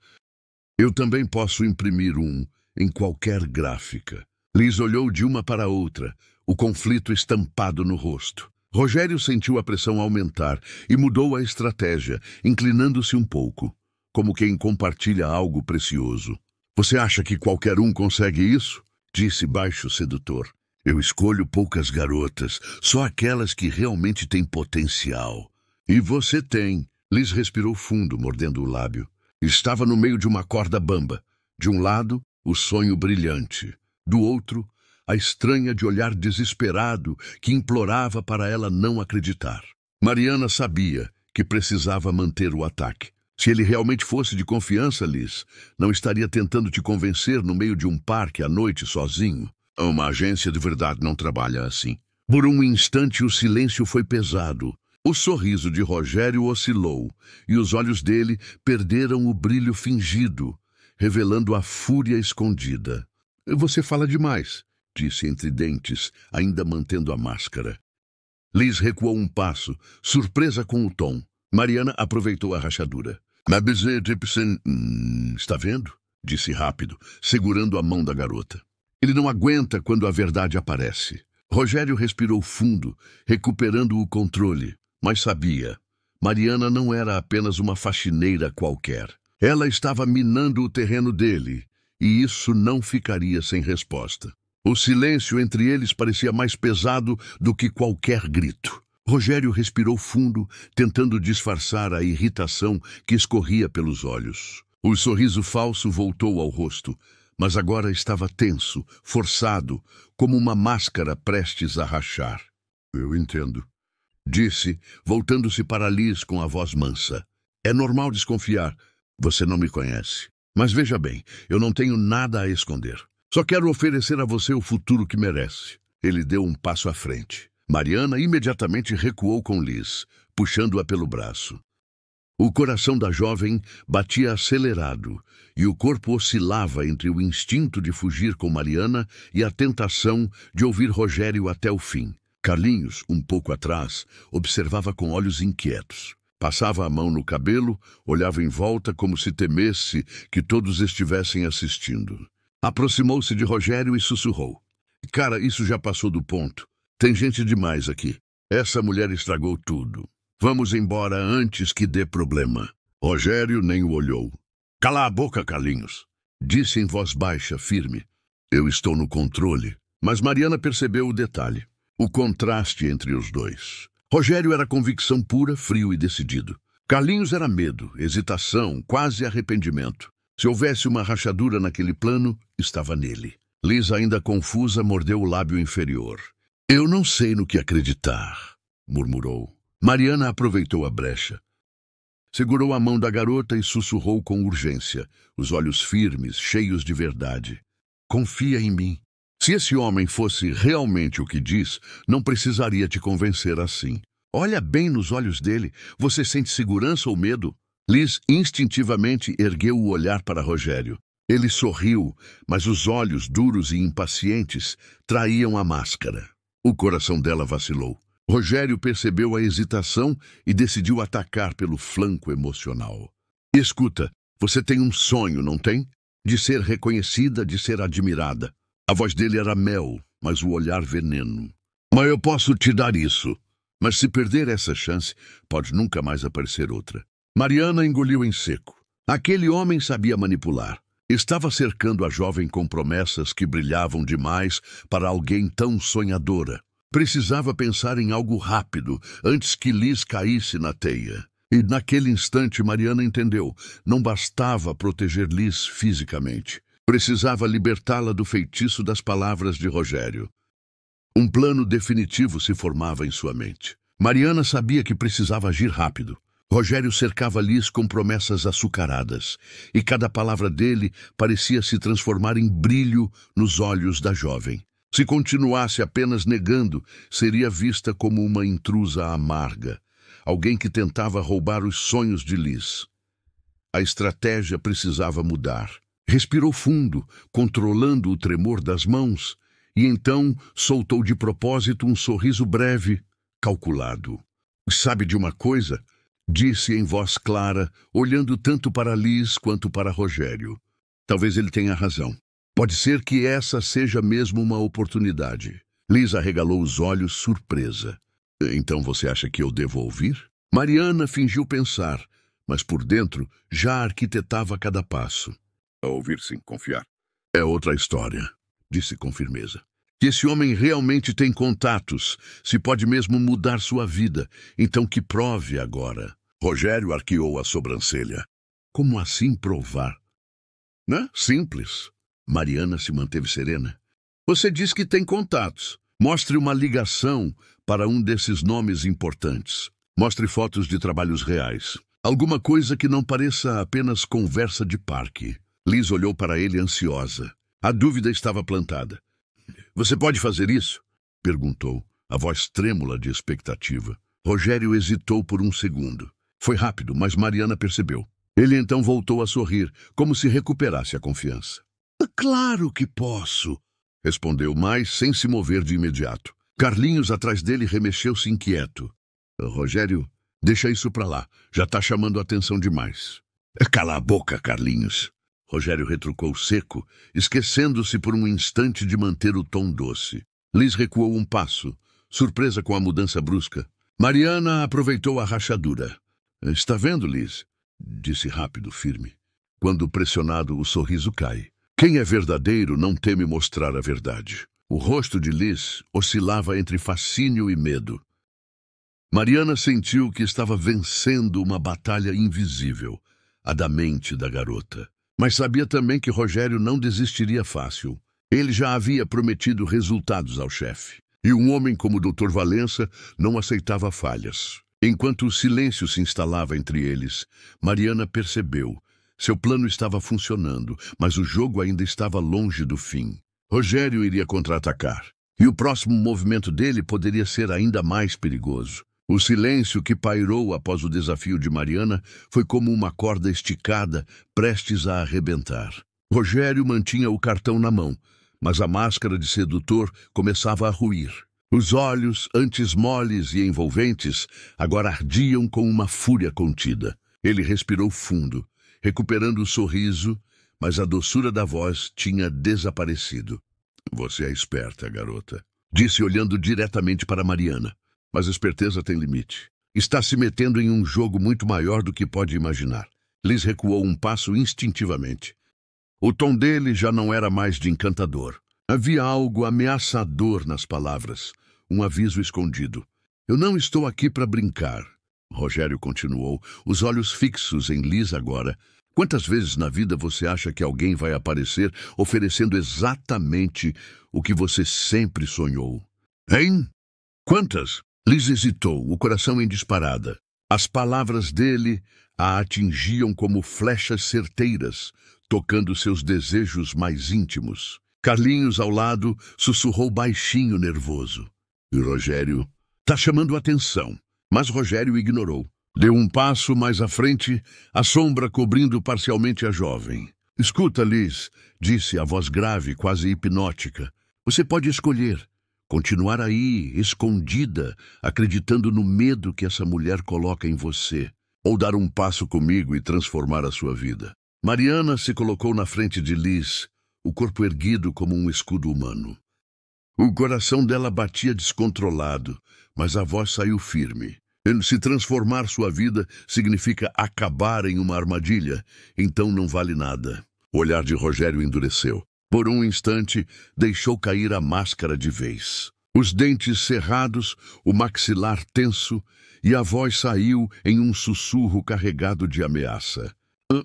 S1: Eu também posso imprimir um em qualquer gráfica. Liz olhou de uma para a outra, o conflito estampado no rosto. Rogério sentiu a pressão aumentar e mudou a estratégia, inclinando-se um pouco, como quem compartilha algo precioso. Você acha que qualquer um consegue isso? Disse baixo sedutor. Eu escolho poucas garotas, só aquelas que realmente têm potencial. E você tem. Liz respirou fundo, mordendo o lábio. Estava no meio de uma corda bamba. De um lado, o sonho brilhante. Do outro, a estranha de olhar desesperado que implorava para ela não acreditar. Mariana sabia que precisava manter o ataque. Se ele realmente fosse de confiança, Liz, não estaria tentando te convencer no meio de um parque à noite sozinho. Uma agência de verdade não trabalha assim. Por um instante o silêncio foi pesado. O sorriso de Rogério oscilou e os olhos dele perderam o brilho fingido, revelando a fúria escondida. Você fala demais, disse entre dentes, ainda mantendo a máscara. Liz recuou um passo, surpresa com o tom. Mariana aproveitou a rachadura. Está vendo? Disse rápido, segurando a mão da garota. Ele não aguenta quando a verdade aparece. Rogério respirou fundo, recuperando o controle, mas sabia. Mariana não era apenas uma faxineira qualquer. Ela estava minando o terreno dele, e isso não ficaria sem resposta. O silêncio entre eles parecia mais pesado do que qualquer grito. Rogério respirou fundo, tentando disfarçar a irritação que escorria pelos olhos. O sorriso falso voltou ao rosto, mas agora estava tenso, forçado, como uma máscara prestes a rachar. Eu entendo, disse, voltando-se para Liz com a voz mansa. É normal desconfiar. Você não me conhece. Mas veja bem, eu não tenho nada a esconder. Só quero oferecer a você o futuro que merece. Ele deu um passo à frente. Mariana imediatamente recuou com Liz, puxando-a pelo braço. O coração da jovem batia acelerado e o corpo oscilava entre o instinto de fugir com Mariana e a tentação de ouvir Rogério até o fim. Carlinhos, um pouco atrás, observava com olhos inquietos. Passava a mão no cabelo, olhava em volta como se temesse que todos estivessem assistindo. Aproximou-se de Rogério e sussurrou: "Cara, isso já passou do ponto. Tem gente demais aqui. Essa mulher estragou tudo. Vamos embora antes que dê problema." Rogério nem o olhou. "Cala a boca, Carlinhos", disse em voz baixa, firme. "Eu estou no controle." Mas Mariana percebeu o detalhe, o contraste entre os dois. Rogério era convicção pura, frio e decidido. Carlinhos era medo, hesitação, quase arrependimento. Se houvesse uma rachadura naquele plano, estava nele. Liz, ainda confusa, mordeu o lábio inferior. "Eu não sei no que acreditar", murmurou. Mariana aproveitou a brecha. Segurou a mão da garota e sussurrou com urgência, os olhos firmes, cheios de verdade. "Confia em mim. Se esse homem fosse realmente o que diz, não precisaria te convencer assim. Olha bem nos olhos dele. Você sente segurança ou medo?" Liz instintivamente ergueu o olhar para Rogério. Ele sorriu, mas os olhos duros e impacientes traíam a máscara. O coração dela vacilou. Rogério percebeu a hesitação e decidiu atacar pelo flanco emocional. "Escuta, você tem um sonho, não tem? De ser reconhecida, de ser admirada." A voz dele era mel, mas o olhar veneno. "Mas eu posso te dar isso. Mas se perder essa chance, pode nunca mais aparecer outra." Mariana engoliu em seco. Aquele homem sabia manipular. Estava cercando a jovem com promessas que brilhavam demais para alguém tão sonhadora. Precisava pensar em algo rápido, antes que Liz caísse na teia. E naquele instante Mariana entendeu. Não bastava proteger Liz fisicamente. Precisava libertá-la do feitiço das palavras de Rogério. Um plano definitivo se formava em sua mente. Mariana sabia que precisava agir rápido. Rogério cercava Liz com promessas açucaradas, e cada palavra dele parecia se transformar em brilho nos olhos da jovem. Se continuasse apenas negando, seria vista como uma intrusa amarga, alguém que tentava roubar os sonhos de Liz. A estratégia precisava mudar. Respirou fundo, controlando o tremor das mãos, e então soltou de propósito um sorriso breve, calculado. "Sabe de uma coisa?" disse em voz clara, olhando tanto para Liz quanto para Rogério. "Talvez ele tenha razão. Pode ser que essa seja mesmo uma oportunidade." Liz arregalou os olhos, surpresa. "Então você acha que eu devo ouvir?" Mariana fingiu pensar, mas por dentro já arquitetava cada passo. "A ouvir, sim, confiar." "É outra história", disse com firmeza. "Que esse homem realmente tem contatos, se pode mesmo mudar sua vida, então que prove agora." Rogério arqueou a sobrancelha. "Como assim provar?" "Né? Simples." Mariana se manteve serena. "Você diz que tem contatos. Mostre uma ligação para um desses nomes importantes. Mostre fotos de trabalhos reais. Alguma coisa que não pareça apenas conversa de parque." Liz olhou para ele ansiosa. A dúvida estava plantada. "Você pode fazer isso?" perguntou, a voz trêmula de expectativa. Rogério hesitou por um segundo. Foi rápido, mas Mariana percebeu. Ele então voltou a sorrir, como se recuperasse a confiança. "Claro que posso", respondeu, mas sem se mover de imediato. Carlinhos, atrás dele, remexeu-se inquieto. "Rogério, deixa isso pra lá. Já está chamando a atenção demais." "Cala a boca, Carlinhos." Rogério retrucou seco, esquecendo-se por um instante de manter o tom doce. Liz recuou um passo, surpresa com a mudança brusca. Mariana aproveitou a rachadura. "Está vendo, Liz?" disse rápido, firme. Quando pressionado, o sorriso cai. Quem é verdadeiro não teme mostrar a verdade. O rosto de Liz oscilava entre fascínio e medo. Mariana sentiu que estava vencendo uma batalha invisível, a da mente da garota. Mas sabia também que Rogério não desistiria fácil. Ele já havia prometido resultados ao chefe. E um homem como o Dr. Valença não aceitava falhas. Enquanto o silêncio se instalava entre eles, Mariana percebeu. Seu plano estava funcionando, mas o jogo ainda estava longe do fim. Rogério iria contra-atacar. E o próximo movimento dele poderia ser ainda mais perigoso. O silêncio que pairou após o desafio de Mariana foi como uma corda esticada, prestes a arrebentar. Rogério mantinha o cartão na mão, mas a máscara de sedutor começava a ruir. Os olhos, antes moles e envolventes, agora ardiam com uma fúria contida. Ele respirou fundo, recuperando o sorriso, mas a doçura da voz tinha desaparecido. Você é esperta, garota, disse olhando diretamente para Mariana. Mas a esperteza tem limite. Está se metendo em um jogo muito maior do que pode imaginar. Liz recuou um passo instintivamente. O tom dele já não era mais de encantador. Havia algo ameaçador nas palavras, um aviso escondido. Eu não estou aqui para brincar. Rogério continuou, os olhos fixos em Liz agora. Quantas vezes na vida você acha que alguém vai aparecer oferecendo exatamente o que você sempre sonhou? Hein? Quantas? Liz hesitou, o coração em disparada. As palavras dele a atingiam como flechas certeiras, tocando seus desejos mais íntimos. Carlinhos, ao lado, sussurrou baixinho, nervoso. E Rogério? Tá chamando atenção. Mas Rogério ignorou. Deu um passo mais à frente, a sombra cobrindo parcialmente a jovem. Escuta, Liz, disse a voz grave, quase hipnótica. Você pode escolher. Continuar aí, escondida, acreditando no medo que essa mulher coloca em você. Ou dar um passo comigo e transformar a sua vida. Mariana se colocou na frente de Liz, o corpo erguido como um escudo humano. O coração dela batia descontrolado, mas a voz saiu firme. Se transformar sua vida significa acabar em uma armadilha, então não vale nada. O olhar de Rogério endureceu. Por um instante, deixou cair a máscara de vez. Os dentes cerrados, o maxilar tenso, e a voz saiu em um sussurro carregado de ameaça.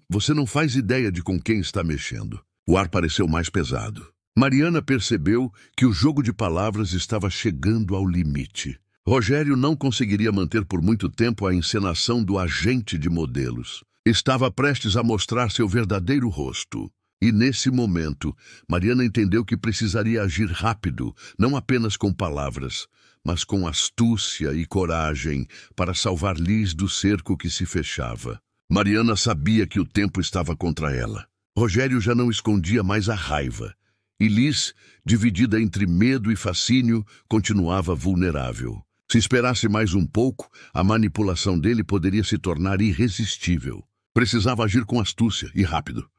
S1: Você não faz ideia de com quem está mexendo. O ar pareceu mais pesado. Mariana percebeu que o jogo de palavras estava chegando ao limite. Rogério não conseguiria manter por muito tempo a encenação do agente de modelos. Estava prestes a mostrar seu verdadeiro rosto. E nesse momento, Mariana entendeu que precisaria agir rápido, não apenas com palavras, mas com astúcia e coragem para salvar Liz do cerco que se fechava. Mariana sabia que o tempo estava contra ela. Rogério já não escondia mais a raiva. E Liz, dividida entre medo e fascínio, continuava vulnerável. Se esperasse mais um pouco, a manipulação dele poderia se tornar irresistível. Precisava agir com astúcia e rápido.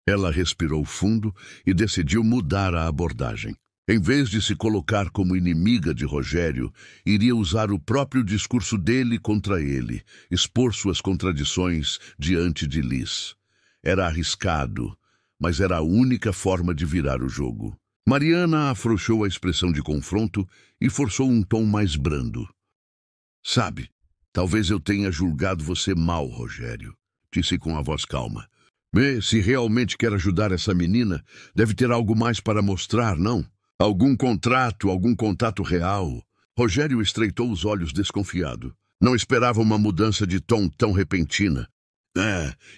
S1: Ela respirou fundo e decidiu mudar a abordagem. Em vez de se colocar como inimiga de Rogério, iria usar o próprio discurso dele contra ele, expor suas contradições diante de Liz. Era arriscado, mas era a única forma de virar o jogo. Mariana afrouxou a expressão de confronto e forçou um tom mais brando. Sabe, talvez eu tenha julgado você mal, Rogério, disse com a voz calma. Se realmente quer ajudar essa menina, deve ter algo mais para mostrar, não? Algum contrato, algum contato real. Rogério estreitou os olhos desconfiado. Não esperava uma mudança de tom tão repentina.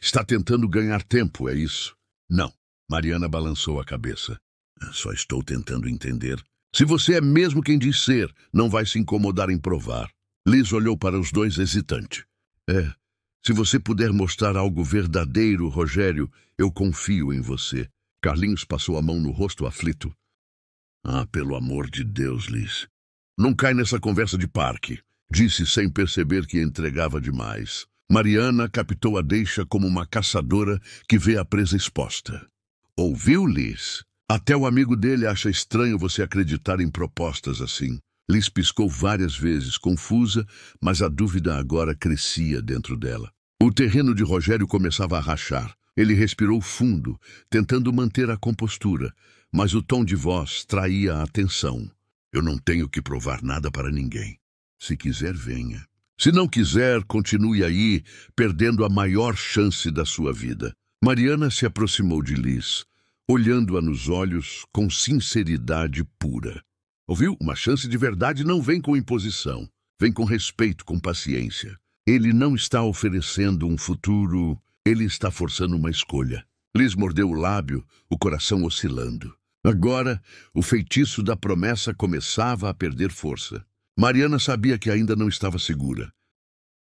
S1: Está tentando ganhar tempo, é isso? Não. Mariana balançou a cabeça. Só estou tentando entender. Se você é mesmo quem diz ser, não vai se incomodar em provar. Liz olhou para os dois hesitante. Se você puder mostrar algo verdadeiro, Rogério, eu confio em você. Carlinhos passou a mão no rosto aflito. Pelo amor de Deus, Liz. Não cai nessa conversa de parque, disse sem perceber que entregava demais. Mariana captou a deixa como uma caçadora que vê a presa exposta. Ouviu, Liz? Até o amigo dele acha estranho você acreditar em propostas assim. Liz piscou várias vezes, confusa, mas a dúvida agora crescia dentro dela. O terreno de Rogério começava a rachar. Ele respirou fundo, tentando manter a compostura, mas o tom de voz traía a atenção. Eu não tenho que provar nada para ninguém. Se quiser, venha. Se não quiser, continue aí, perdendo a maior chance da sua vida. Mariana se aproximou de Liz, olhando-a nos olhos com sinceridade pura. Ouviu? Uma chance de verdade não vem com imposição. Vem com respeito, com paciência. Ele não está oferecendo um futuro, ele está forçando uma escolha. Liz mordeu o lábio, o coração oscilando. Agora, o feitiço da promessa começava a perder força. Mariana sabia que ainda não estava segura,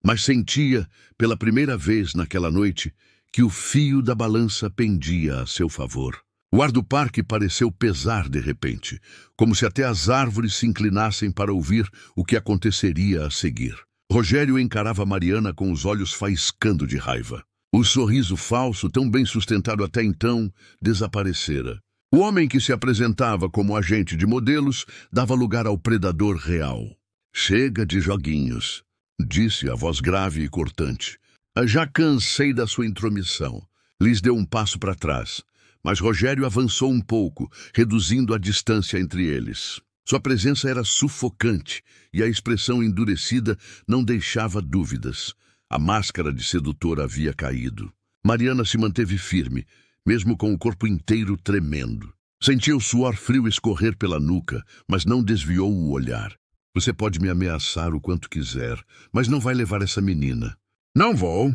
S1: mas sentia, pela primeira vez naquela noite, que o fio da balança pendia a seu favor. O ar do parque pareceu pesar de repente, como se até as árvores se inclinassem para ouvir o que aconteceria a seguir. Rogério encarava Mariana com os olhos faiscando de raiva. O sorriso falso, tão bem sustentado até então, desaparecera. O homem que se apresentava como agente de modelos dava lugar ao predador real. "Chega de joguinhos", disse a voz grave e cortante. "Já cansei da sua intromissão." Liz deu um passo para trás, mas Rogério avançou um pouco, reduzindo a distância entre eles. Sua presença era sufocante e a expressão endurecida não deixava dúvidas. A máscara de sedutor havia caído. Mariana se manteve firme, mesmo com o corpo inteiro tremendo. Sentia o suor frio escorrer pela nuca, mas não desviou o olhar. "Você pode me ameaçar o quanto quiser, mas não vai levar essa menina." "Não vou."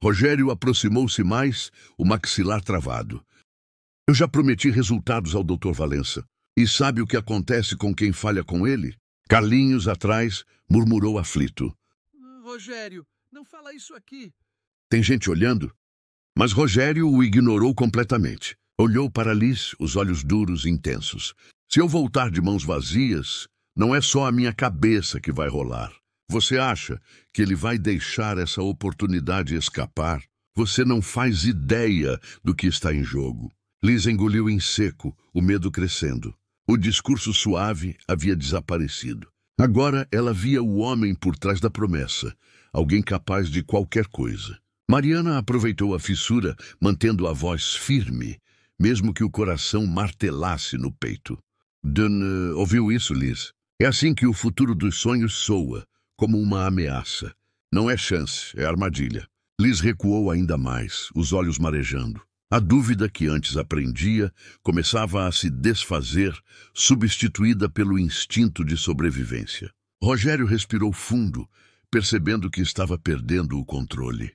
S1: Rogério aproximou-se mais, o maxilar travado. "Eu já prometi resultados ao Dr. Valença. E sabe o que acontece com quem falha com ele?" Carlinhos, atrás, murmurou aflito.
S2: "Rogério, não fala isso aqui."
S1: "Tem gente olhando?" Mas Rogério o ignorou completamente. Olhou para Liz, os olhos duros e intensos. "Se eu voltar de mãos vazias, não é só a minha cabeça que vai rolar. Você acha que ele vai deixar essa oportunidade escapar? Você não faz ideia do que está em jogo." Liz engoliu em seco, o medo crescendo. O discurso suave havia desaparecido. Agora ela via o homem por trás da promessa, alguém capaz de qualquer coisa. Mariana aproveitou a fissura, mantendo a voz firme, mesmo que o coração martelasse no peito. Ouviu isso, Liz? É assim que o futuro dos sonhos soa, como uma ameaça. Não é chance, é armadilha. Liz recuou ainda mais, os olhos marejando. A dúvida que antes aprendia começava a se desfazer, substituída pelo instinto de sobrevivência. Rogério respirou fundo, percebendo que estava perdendo o controle.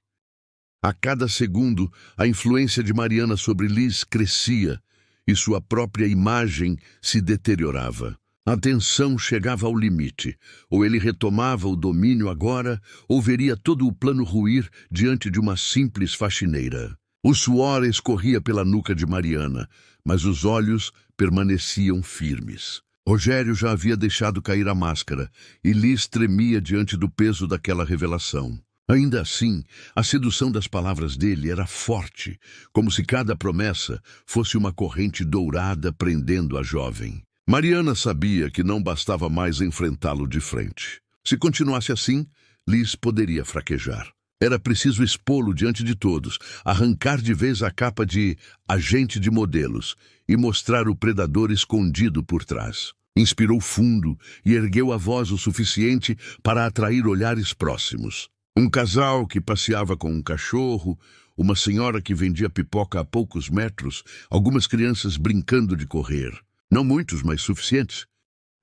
S1: A cada segundo, a influência de Mariana sobre Liz crescia e sua própria imagem se deteriorava. A tensão chegava ao limite. Ou ele retomava o domínio agora, ou veria todo o plano ruir diante de uma simples faxineira. O suor escorria pela nuca de Mariana, mas os olhos permaneciam firmes. Rogério já havia deixado cair a máscara, e Liz tremia diante do peso daquela revelação. Ainda assim, a sedução das palavras dele era forte, como se cada promessa fosse uma corrente dourada prendendo a jovem. Mariana sabia que não bastava mais enfrentá-lo de frente. Se continuasse assim, Liz poderia fraquejar. Era preciso expô-lo diante de todos, arrancar de vez a capa de agente de modelos e mostrar o predador escondido por trás. Inspirou fundo e ergueu a voz o suficiente para atrair olhares próximos. Um casal que passeava com um cachorro, uma senhora que vendia pipoca a poucos metros, algumas crianças brincando de correr. Não muitos, mas suficientes.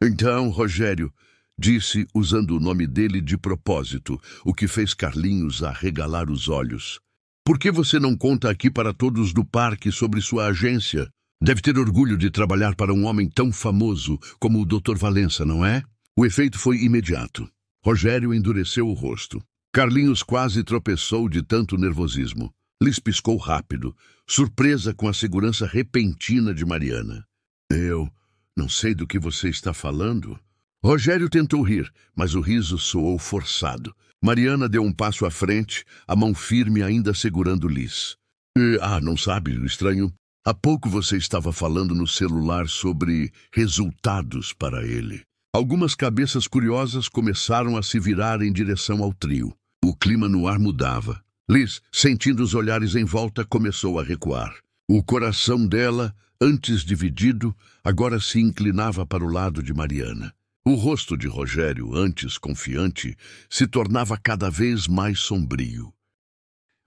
S1: "Então, Rogério", disse, usando o nome dele de propósito, o que fez Carlinhos arregalar os olhos. "Por que você não conta aqui para todos do parque sobre sua agência? Deve ter orgulho de trabalhar para um homem tão famoso como o Dr. Valença, não é?" O efeito foi imediato. Rogério endureceu o rosto. Carlinhos quase tropeçou de tanto nervosismo. Liz piscou rápido, surpresa com a segurança repentina de Mariana. "Eu não sei do que você está falando." Rogério tentou rir, mas o riso soou forçado. Mariana deu um passo à frente, a mão firme ainda segurando Liz. Não sabe, estranho. Há pouco você estava falando no celular sobre resultados para ele." Algumas cabeças curiosas começaram a se virar em direção ao trio. O clima no ar mudava. Liz, sentindo os olhares em volta, começou a recuar. O coração dela, antes dividido, agora se inclinava para o lado de Mariana. O rosto de Rogério, antes confiante, se tornava cada vez mais sombrio.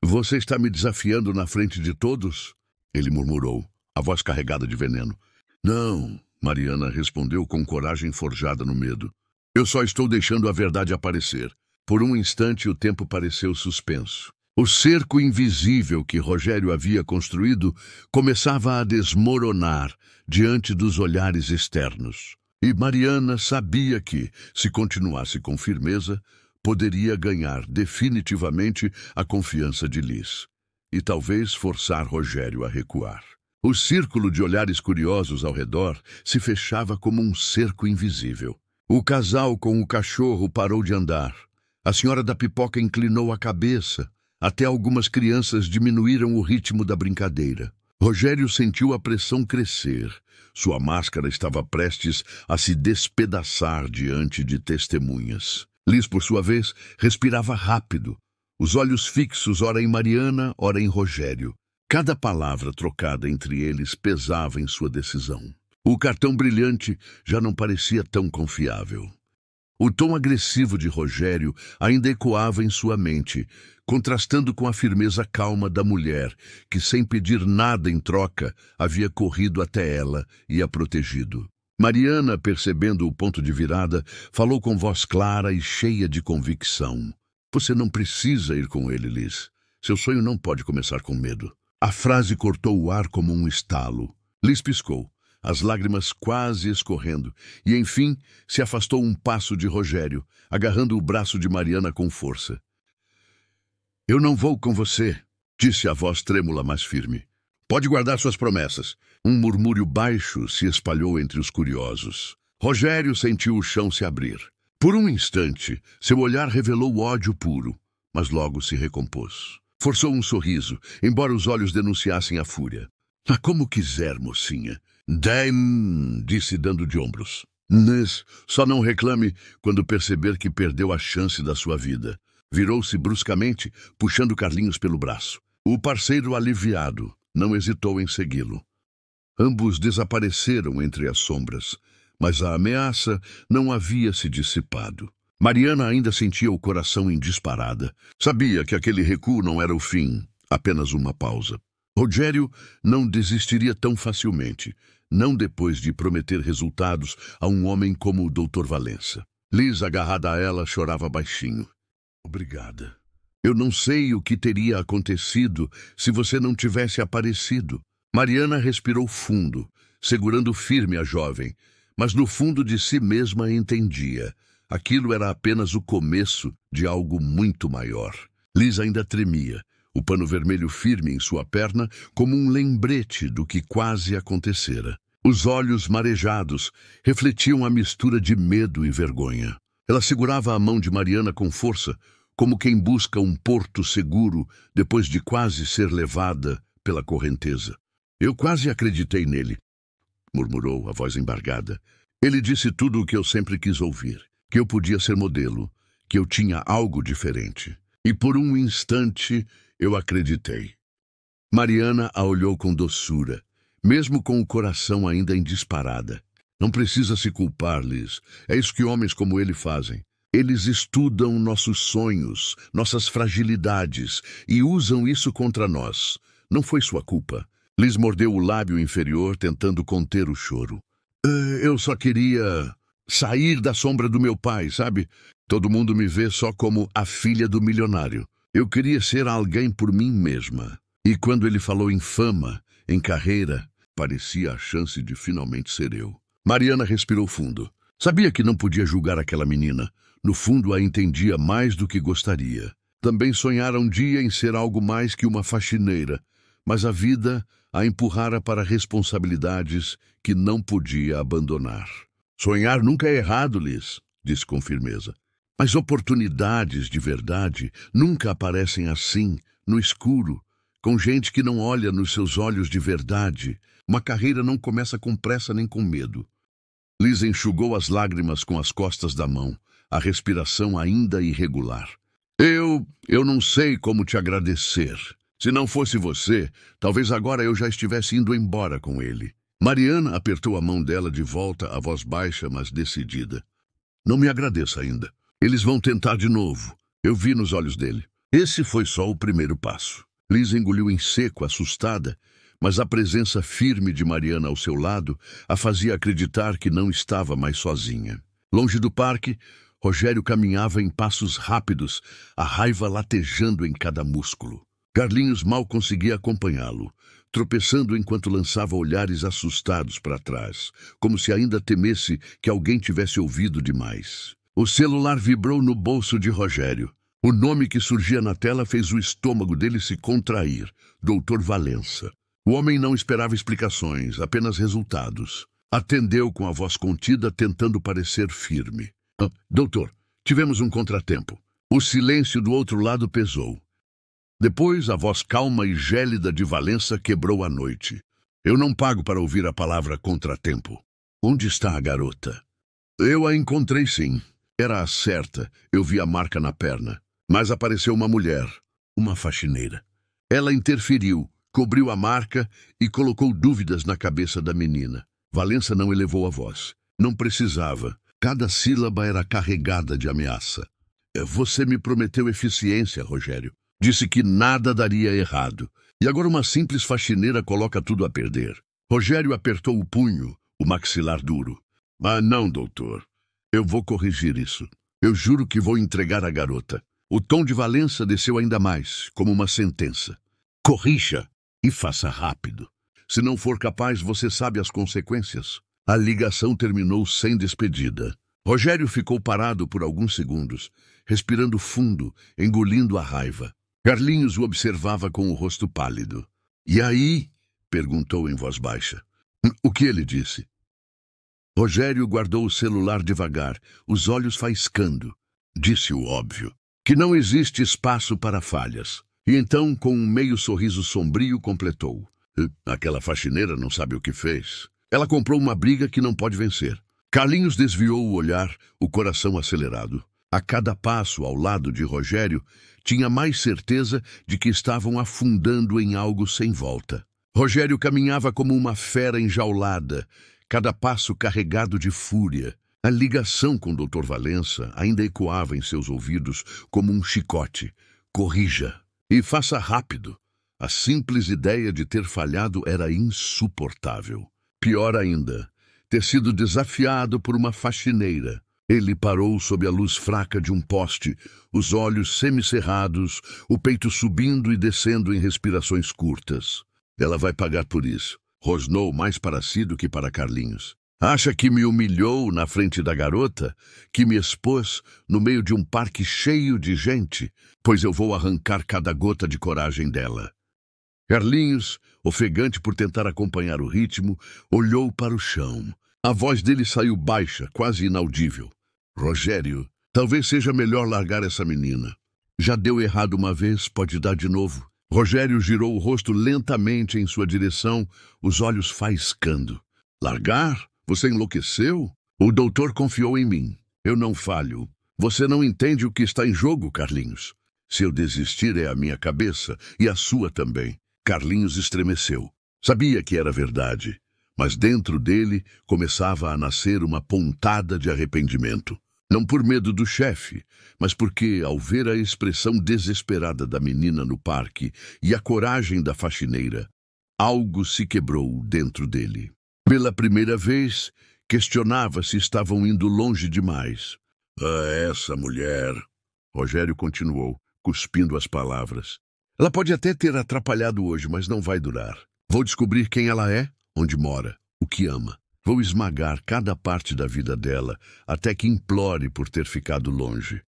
S1: "Você está me desafiando na frente de todos?" ele murmurou, a voz carregada de veneno. "Não", Mariana respondeu com coragem forjada no medo. "Eu só estou deixando a verdade aparecer." Por um instante o tempo pareceu suspenso. O cerco invisível que Rogério havia construído começava a desmoronar diante dos olhares externos. E Mariana sabia que, se continuasse com firmeza, poderia ganhar definitivamente a confiança de Liz, e talvez forçar Rogério a recuar. O círculo de olhares curiosos ao redor se fechava como um cerco invisível. O casal com o cachorro parou de andar. A senhora da pipoca inclinou a cabeça. Até algumas crianças diminuíram o ritmo da brincadeira. Rogério sentiu a pressão crescer. Sua máscara estava prestes a se despedaçar diante de testemunhas. Liz, por sua vez, respirava rápido, os olhos fixos ora em Mariana, ora em Rogério. Cada palavra trocada entre eles pesava em sua decisão. O cartão brilhante já não parecia tão confiável. O tom agressivo de Rogério ainda ecoava em sua mente, contrastando com a firmeza calma da mulher, que, sem pedir nada em troca, havia corrido até ela e a protegido. Mariana, percebendo o ponto de virada, falou com voz clara e cheia de convicção. Você não precisa ir com ele, Liz. Seu sonho não pode começar com medo. A frase cortou o ar como um estalo. Liz piscou, as lágrimas quase escorrendo, e, enfim, se afastou um passo de Rogério, agarrando o braço de Mariana com força. Eu não vou com você, disse a voz trêmula, mas firme. Pode guardar suas promessas. Um murmúrio baixo se espalhou entre os curiosos. Rogério sentiu o chão se abrir. Por um instante, seu olhar revelou ódio puro, mas logo se recompôs. Forçou um sorriso, embora os olhos denunciassem a fúria. Ah, como quiser, mocinha. Disse dando de ombros. Liz, só não reclame quando perceber que perdeu a chance da sua vida. Virou-se bruscamente, puxando Carlinhos pelo braço. O parceiro, aliviado, não hesitou em segui-lo. Ambos desapareceram entre as sombras, mas a ameaça não havia se dissipado. Mariana ainda sentia o coração em disparada. Sabia que aquele recuo não era o fim, apenas uma pausa. Rogério não desistiria tão facilmente, não depois de prometer resultados a um homem como o Dr. Valença. Liz, agarrada a ela, chorava baixinho. Obrigada. Eu não sei o que teria acontecido se você não tivesse aparecido. Mariana respirou fundo, segurando firme a jovem, mas no fundo de si mesma entendia. Aquilo era apenas o começo de algo muito maior. Liz ainda tremia, o pano vermelho firme em sua perna como um lembrete do que quase acontecera. Os olhos marejados refletiam a mistura de medo e vergonha. Ela segurava a mão de Mariana com força, como quem busca um porto seguro depois de quase ser levada pela correnteza. Eu quase acreditei nele, murmurou a voz embargada. Ele disse tudo o que eu sempre quis ouvir, que eu podia ser modelo, que eu tinha algo diferente. E por um instante eu acreditei. Mariana a olhou com doçura, mesmo com o coração ainda em disparada. Não precisa se culpar, Liz. É isso que homens como ele fazem. Eles estudam nossos sonhos, nossas fragilidades e usam isso contra nós. Não foi sua culpa. Liz mordeu o lábio inferior, tentando conter o choro. Eu só queria sair da sombra do meu pai, sabe? Todo mundo me vê só como a filha do milionário. Eu queria ser alguém por mim mesma. E quando ele falou em fama, em carreira, parecia a chance de finalmente ser eu. Mariana respirou fundo. Sabia que não podia julgar aquela menina. No fundo, a entendia mais do que gostaria. Também sonhara um dia em ser algo mais que uma faxineira, mas a vida a empurrara para responsabilidades que não podia abandonar. Sonhar nunca é errado, Liz, disse com firmeza. Mas oportunidades de verdade nunca aparecem assim, no escuro, com gente que não olha nos seus olhos de verdade. Uma carreira não começa com pressa nem com medo. Liz enxugou as lágrimas com as costas da mão, a respiração ainda irregular. Eu não sei como te agradecer. Se não fosse você, talvez agora eu já estivesse indo embora com ele. Mariana apertou a mão dela de volta, a voz baixa, mas decidida. Não me agradeça ainda. Eles vão tentar de novo. Eu vi nos olhos dele. Esse foi só o primeiro passo. Liz engoliu em seco, assustada, mas a presença firme de Mariana ao seu lado a fazia acreditar que não estava mais sozinha. Longe do parque, Rogério caminhava em passos rápidos, a raiva latejando em cada músculo. Carlinhos mal conseguia acompanhá-lo. tropeçando enquanto lançava olhares assustados para trás, como se ainda temesse que alguém tivesse ouvido demais. O celular vibrou no bolso de Rogério. O nome que surgia na tela fez o estômago dele se contrair. Dr. Valença. O homem não esperava explicações, apenas resultados. Atendeu com a voz contida, tentando parecer firme. Doutor, tivemos um contratempo. O silêncio do outro lado pesou. Depois, a voz calma e gélida de Valença quebrou a noite. Eu não pago para ouvir a palavra contratempo. Onde está a garota? Eu a encontrei, sim. Era a certa. Eu vi a marca na perna. Mas apareceu uma mulher, uma faxineira. Ela interferiu, cobriu a marca e colocou dúvidas na cabeça da menina. Valença não elevou a voz. Não precisava. Cada sílaba era carregada de ameaça. Você me prometeu eficiência, Rogério. Disse que nada daria errado. E agora uma simples faxineira coloca tudo a perder. Rogério apertou o punho, o maxilar duro. Não, doutor. Eu vou corrigir isso. Eu juro que vou entregar a garota. O tom de Valença desceu ainda mais, como uma sentença. Corrija e faça rápido. Se não for capaz, você sabe as consequências. A ligação terminou sem despedida. Rogério ficou parado por alguns segundos, respirando fundo, engolindo a raiva. Carlinhos o observava com o rosto pálido. E aí? Perguntou em voz baixa. O que ele disse? Rogério guardou o celular devagar, os olhos faiscando. Disse o óbvio. Que não existe espaço para falhas. E então, com um meio sorriso sombrio, completou. Aquela faxineira não sabe o que fez. Ela comprou uma briga que não pode vencer. Carlinhos desviou o olhar, o coração acelerado. A cada passo ao lado de Rogério, tinha mais certeza de que estavam afundando em algo sem volta. Rogério caminhava como uma fera enjaulada, cada passo carregado de fúria. A ligação com o Dr. Valença ainda ecoava em seus ouvidos como um chicote. Corrija. E faça rápido. A simples ideia de ter falhado era insuportável. Pior ainda, ter sido desafiado por uma faxineira. Ele parou sob a luz fraca de um poste, os olhos semicerrados, o peito subindo e descendo em respirações curtas. Ela vai pagar por isso. Rosnou mais para si do que para Carlinhos. Acha que me humilhou na frente da garota? Que me expôs no meio de um parque cheio de gente? Pois eu vou arrancar cada gota de coragem dela. Carlinhos, ofegante por tentar acompanhar o ritmo, olhou para o chão. A voz dele saiu baixa, quase inaudível. Rogério, talvez seja melhor largar essa menina. Já deu errado uma vez, pode dar de novo. Rogério girou o rosto lentamente em sua direção, os olhos faiscando. Largar? Você enlouqueceu? O doutor confiou em mim. Eu não falho. Você não entende o que está em jogo, Carlinhos. Se eu desistir é a minha cabeça e a sua também. Carlinhos estremeceu. Sabia que era verdade, mas dentro dele começava a nascer uma pontada de arrependimento. Não por medo do chefe, mas porque, ao ver a expressão desesperada da menina no parque e a coragem da faxineira, algo se quebrou dentro dele. Pela primeira vez, questionava se estavam indo longe demais. Essa mulher... Rogério continuou, cuspindo as palavras. Ela pode até ter atrapalhado hoje, mas não vai durar. Vou descobrir quem ela é, onde mora, o que ama. Vou esmagar cada parte da vida dela, até que implore por ter ficado longe.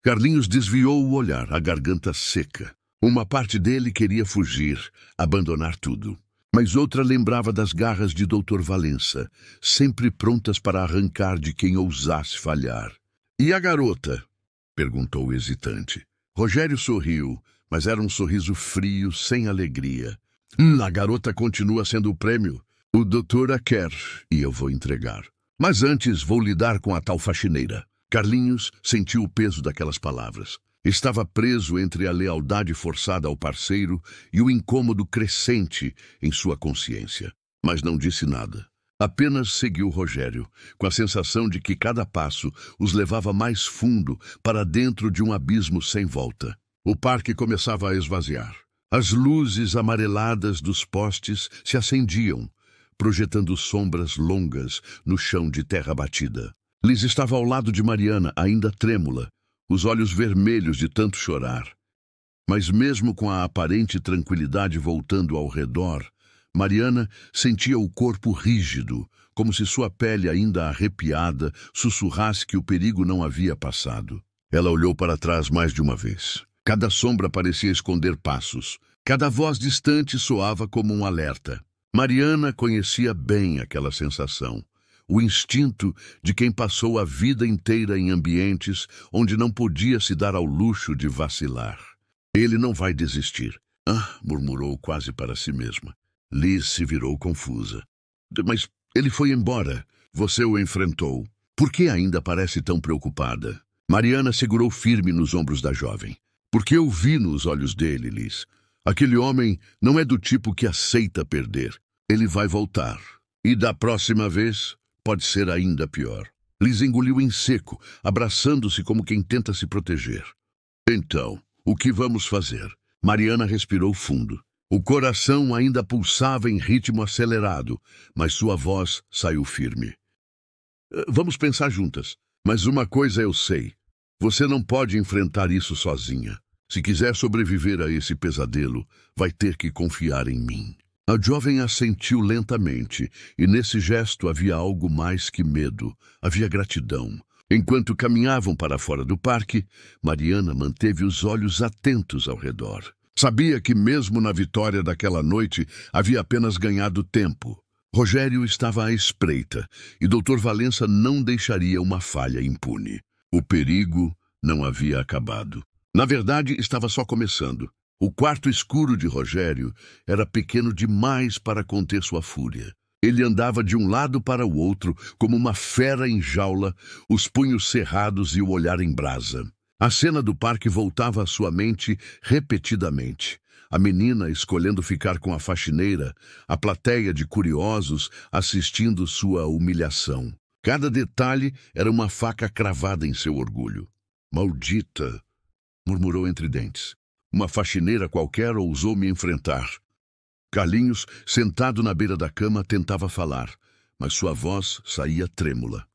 S1: Carlinhos desviou o olhar, a garganta seca. Uma parte dele queria fugir, abandonar tudo. Mas outra lembrava das garras de Dr. Valença, sempre prontas para arrancar de quem ousasse falhar. E a garota? Perguntou hesitante. Rogério sorriu, mas era um sorriso frio, sem alegria. A garota continua sendo o prêmio. O doutor a quer, e eu vou entregar. Mas antes vou lidar com a tal faxineira. Carlinhos sentiu o peso daquelas palavras. Estava preso entre a lealdade forçada ao parceiro e o incômodo crescente em sua consciência. Mas não disse nada. Apenas seguiu Rogério, com a sensação de que cada passo os levava mais fundo para dentro de um abismo sem volta. O parque começava a esvaziar. As luzes amareladas dos postes se acendiam, projetando sombras longas no chão de terra batida. Liz estava ao lado de Mariana, ainda trêmula, os olhos vermelhos de tanto chorar. Mas mesmo com a aparente tranquilidade voltando ao redor, Mariana sentia o corpo rígido, como se sua pele ainda arrepiada sussurrasse que o perigo não havia passado. Ela olhou para trás mais de uma vez. Cada sombra parecia esconder passos. Cada voz distante soava como um alerta. Mariana conhecia bem aquela sensação. O instinto de quem passou a vida inteira em ambientes onde não podia se dar ao luxo de vacilar. Ele não vai desistir. Murmurou quase para si mesma. Liz se virou confusa. Mas ele foi embora. Você o enfrentou. Por que ainda parece tão preocupada? Mariana segurou firme nos ombros da jovem. Porque eu vi nos olhos dele, Liz. Aquele homem não é do tipo que aceita perder. Ele vai voltar. E da próxima vez, pode ser ainda pior. Liz engoliu em seco, abraçando-se como quem tenta se proteger. Então, o que vamos fazer? Mariana respirou fundo. O coração ainda pulsava em ritmo acelerado, mas sua voz saiu firme. Vamos pensar juntas. Mas uma coisa eu sei. Você não pode enfrentar isso sozinha. Se quiser sobreviver a esse pesadelo, vai ter que confiar em mim. A jovem assentiu lentamente, e nesse gesto havia algo mais que medo. Havia gratidão. Enquanto caminhavam para fora do parque, Mariana manteve os olhos atentos ao redor. Sabia que mesmo na vitória daquela noite havia apenas ganhado tempo. Rogério estava à espreita, e Dr. Valença não deixaria uma falha impune. O perigo não havia acabado. Na verdade, estava só começando. O quarto escuro de Rogério era pequeno demais para conter sua fúria. Ele andava de um lado para o outro, como uma fera em jaula, os punhos cerrados e o olhar em brasa. A cena do parque voltava à sua mente repetidamente. A menina escolhendo ficar com a faxineira, a plateia de curiosos assistindo sua humilhação. Cada detalhe era uma faca cravada em seu orgulho. Maldita! Murmurou entre dentes. Uma faxineira qualquer ousou me enfrentar. Carlinhos, sentado na beira da cama, tentava falar, mas sua voz saía trêmula.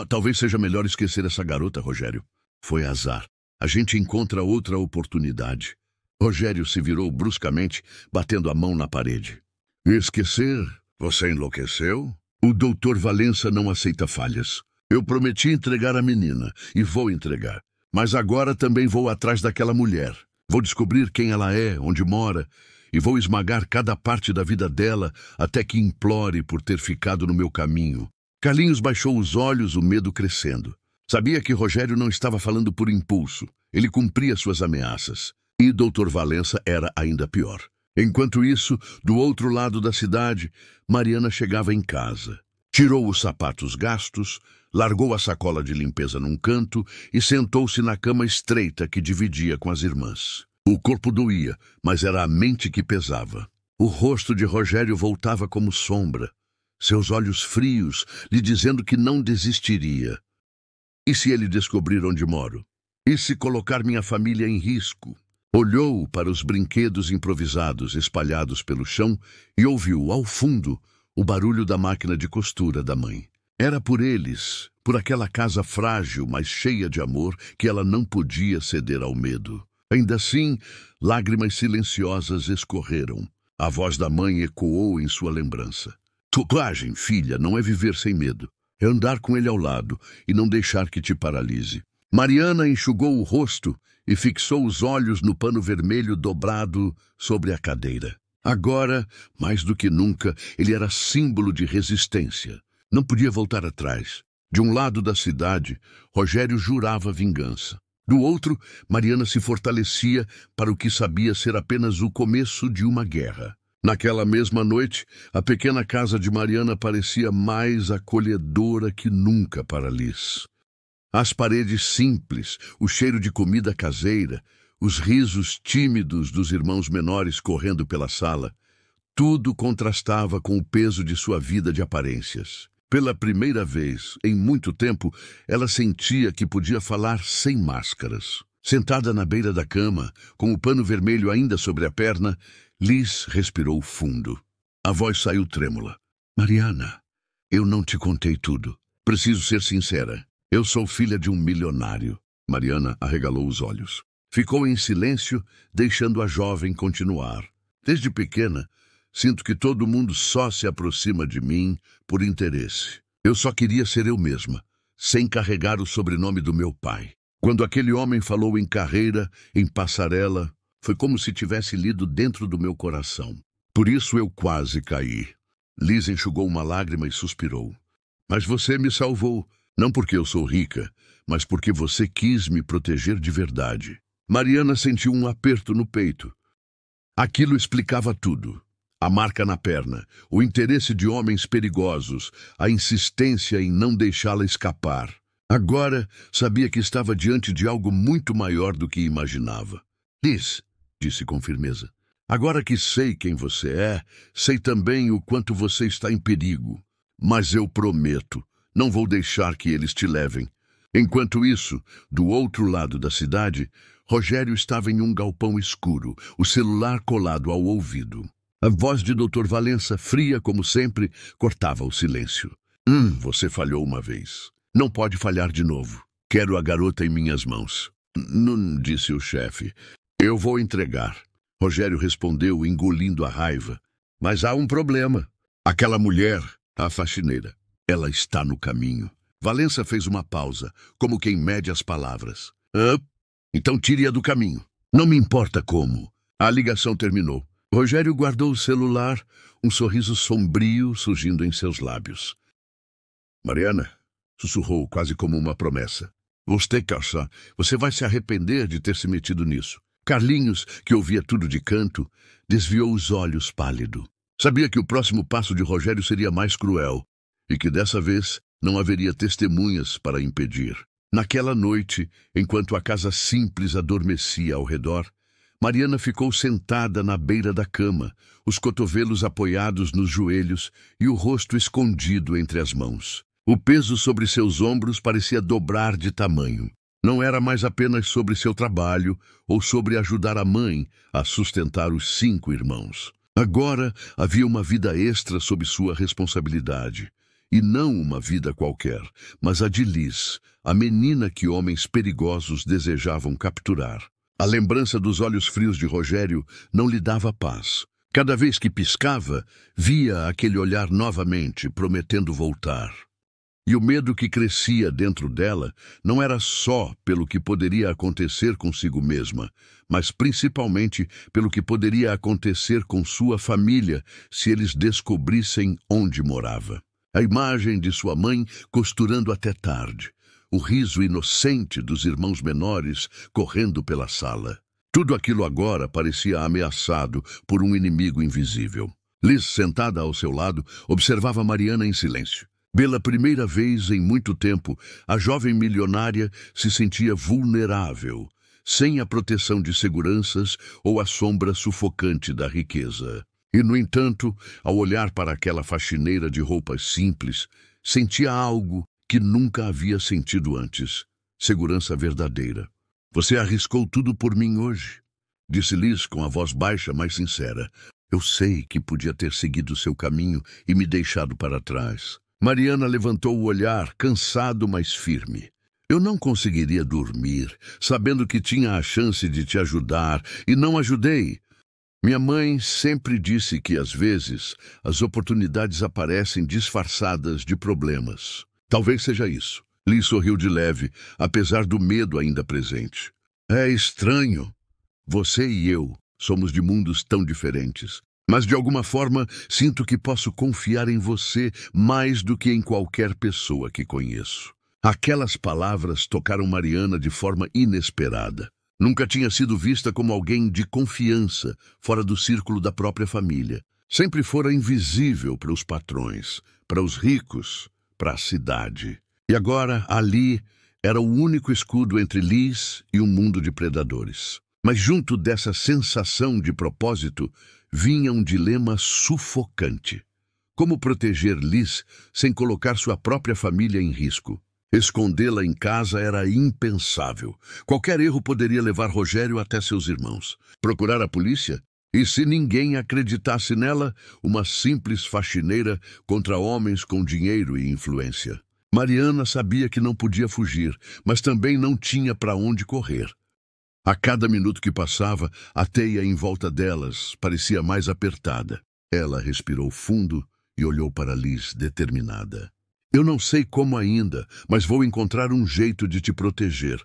S1: Talvez seja melhor esquecer essa garota, Rogério. Foi azar. A gente encontra outra oportunidade. Rogério se virou bruscamente, batendo a mão na parede. Esquecer? Você enlouqueceu? O Dr. Valença não aceita falhas. Eu prometi entregar a menina, e vou entregar. Mas agora também vou atrás daquela mulher. Vou descobrir quem ela é, onde mora, e vou esmagar cada parte da vida dela até que implore por ter ficado no meu caminho. Carlinhos baixou os olhos, o medo crescendo. Sabia que Rogério não estava falando por impulso. Ele cumpria suas ameaças. E Dr. Valença era ainda pior. Enquanto isso, do outro lado da cidade, Mariana chegava em casa. Tirou os sapatos gastos, largou a sacola de limpeza num canto e sentou-se na cama estreita que dividia com as irmãs. O corpo doía, mas era a mente que pesava. O rosto de Rogério voltava como sombra, seus olhos frios lhe dizendo que não desistiria. E se ele descobrir onde moro? E se colocar minha família em risco? Olhou para os brinquedos improvisados espalhados pelo chão e ouviu, ao fundo, o barulho da máquina de costura da mãe. Era por eles, por aquela casa frágil, mas cheia de amor, que ela não podia ceder ao medo. Ainda assim, lágrimas silenciosas escorreram. A voz da mãe ecoou em sua lembrança. Coragem, filha, não é viver sem medo. É andar com ele ao lado e não deixar que te paralise. Mariana enxugou o rosto e fixou os olhos no pano vermelho dobrado sobre a cadeira. Agora, mais do que nunca, ele era símbolo de resistência. Não podia voltar atrás. De um lado da cidade, Rogério jurava vingança. Do outro, Mariana se fortalecia para o que sabia ser apenas o começo de uma guerra. Naquela mesma noite, a pequena casa de Mariana parecia mais acolhedora que nunca para Liz. As paredes simples, o cheiro de comida caseira, os risos tímidos dos irmãos menores correndo pela sala, tudo contrastava com o peso de sua vida de aparências. Pela primeira vez, em muito tempo, ela sentia que podia falar sem máscaras. Sentada na beira da cama, com o pano vermelho ainda sobre a perna, Liz respirou fundo. A voz saiu trêmula. Mariana, eu não te contei tudo. Preciso ser sincera. Eu sou filha de um milionário. Mariana arregalou os olhos. Ficou em silêncio, deixando a jovem continuar. Desde pequena, sinto que todo mundo só se aproxima de mim por interesse. Eu só queria ser eu mesma, sem carregar o sobrenome do meu pai. Quando aquele homem falou em carreira, em passarela, foi como se tivesse lido dentro do meu coração. Por isso eu quase caí. Liz enxugou uma lágrima e suspirou. Mas você me salvou, não porque eu sou rica, mas porque você quis me proteger de verdade. Mariana sentiu um aperto no peito. Aquilo explicava tudo. A marca na perna, o interesse de homens perigosos, a insistência em não deixá-la escapar. Agora sabia que estava diante de algo muito maior do que imaginava. Liz, disse com firmeza, agora que sei quem você é, sei também o quanto você está em perigo. Mas eu prometo, não vou deixar que eles te levem. Enquanto isso, do outro lado da cidade, Rogério estava em um galpão escuro, o celular colado ao ouvido. A voz de Dr. Valença, fria como sempre, cortava o silêncio. Você falhou uma vez. Não pode falhar de novo. Quero a garota em minhas mãos. Não, disse o chefe. Eu vou entregar. Rogério respondeu, engolindo a raiva. Mas há um problema. Aquela mulher, a faxineira, ela está no caminho. Valença fez uma pausa, como quem mede as palavras. Então tire-a do caminho. Não me importa como. A ligação terminou. Rogério guardou o celular, um sorriso sombrio surgindo em seus lábios. Mariana, sussurrou quase como uma promessa. Você vai se arrepender de ter se metido nisso. Carlinhos, que ouvia tudo de canto, desviou os olhos pálido. Sabia que o próximo passo de Rogério seria mais cruel e que dessa vez não haveria testemunhas para impedir. Naquela noite, enquanto a casa simples adormecia ao redor, Mariana ficou sentada na beira da cama, os cotovelos apoiados nos joelhos e o rosto escondido entre as mãos. O peso sobre seus ombros parecia dobrar de tamanho. Não era mais apenas sobre seu trabalho ou sobre ajudar a mãe a sustentar os 5 irmãos. Agora havia uma vida extra sob sua responsabilidade. E não uma vida qualquer, mas a de Liz, a menina que homens perigosos desejavam capturar. A lembrança dos olhos frios de Rogério não lhe dava paz. Cada vez que piscava, via aquele olhar novamente, prometendo voltar. E o medo que crescia dentro dela não era só pelo que poderia acontecer consigo mesma, mas principalmente pelo que poderia acontecer com sua família se eles descobrissem onde morava. A imagem de sua mãe costurando até tarde, o riso inocente dos irmãos menores correndo pela sala. Tudo aquilo agora parecia ameaçado por um inimigo invisível. Liz, sentada ao seu lado, observava Mariana em silêncio. Pela primeira vez em muito tempo, a jovem milionária se sentia vulnerável, sem a proteção de seguranças ou a sombra sufocante da riqueza. E, no entanto, ao olhar para aquela faxineira de roupas simples, sentia algo que nunca havia sentido antes. Segurança verdadeira. Você arriscou tudo por mim hoje, disse Liz com a voz baixa, mas sincera. Eu sei que podia ter seguido seu caminho e me deixado para trás. Mariana levantou o olhar, cansado, mas firme. Eu não conseguiria dormir, sabendo que tinha a chance de te ajudar, e não ajudei. Minha mãe sempre disse que, às vezes, as oportunidades aparecem disfarçadas de problemas. Talvez seja isso. Liz sorriu de leve, apesar do medo ainda presente. É estranho. Você e eu somos de mundos tão diferentes. Mas, de alguma forma, sinto que posso confiar em você mais do que em qualquer pessoa que conheço. Aquelas palavras tocaram Mariana de forma inesperada. Nunca tinha sido vista como alguém de confiança, fora do círculo da própria família. Sempre fora invisível para os patrões, para os ricos, para a cidade. E agora, ali, era o único escudo entre Liz e um mundo de predadores. Mas junto dessa sensação de propósito, vinha um dilema sufocante. Como proteger Liz sem colocar sua própria família em risco? Escondê-la em casa era impensável. Qualquer erro poderia levar Rogério até seus irmãos. Procurar a polícia? E se ninguém acreditasse nela, uma simples faxineira contra homens com dinheiro e influência. Mariana sabia que não podia fugir, mas também não tinha para onde correr. A cada minuto que passava, a teia em volta delas parecia mais apertada. Ela respirou fundo e olhou para Liz, determinada. Eu não sei como ainda, mas vou encontrar um jeito de te proteger.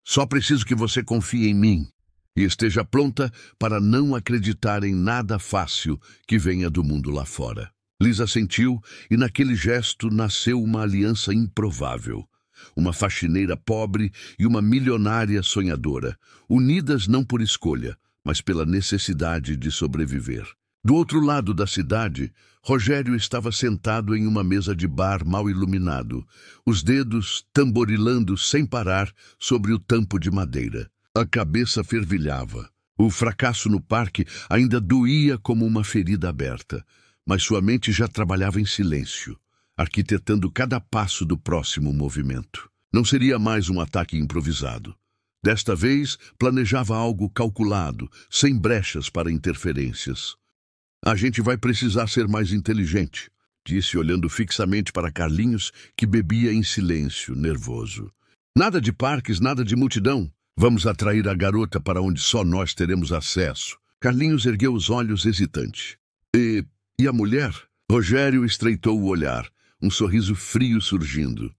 S1: Só preciso que você confie em mim e esteja pronta para não acreditar em nada fácil que venha do mundo lá fora. Liz assentiu e naquele gesto nasceu uma aliança improvável. Uma faxineira pobre e uma milionária sonhadora, unidas não por escolha, mas pela necessidade de sobreviver. Do outro lado da cidade, Rogério estava sentado em uma mesa de bar mal iluminado, os dedos tamborilando sem parar sobre o tampo de madeira. A cabeça fervilhava. O fracasso no parque ainda doía como uma ferida aberta, mas sua mente já trabalhava em silêncio, arquitetando cada passo do próximo movimento. Não seria mais um ataque improvisado. Desta vez, planejava algo calculado, sem brechas para interferências. A gente vai precisar ser mais inteligente, disse olhando fixamente para Carlinhos, que bebia em silêncio, nervoso. Nada de parques, nada de multidão. Vamos atrair a garota para onde só nós teremos acesso. Carlinhos ergueu os olhos hesitante. E a mulher? Rogério estreitou o olhar, um sorriso frio surgindo.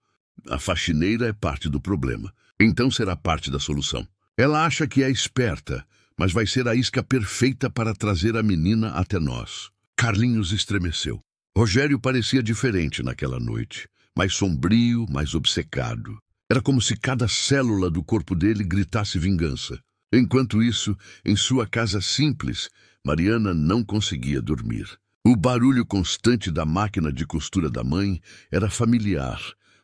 S1: A faxineira é parte do problema. Então será parte da solução. Ela acha que é esperta, mas vai ser a isca perfeita para trazer a menina até nós. Carlinhos estremeceu. Rogério parecia diferente naquela noite, mais sombrio, mais obcecado. Era como se cada célula do corpo dele gritasse vingança. Enquanto isso, em sua casa simples, Mariana não conseguia dormir. O barulho constante da máquina de costura da mãe era familiar,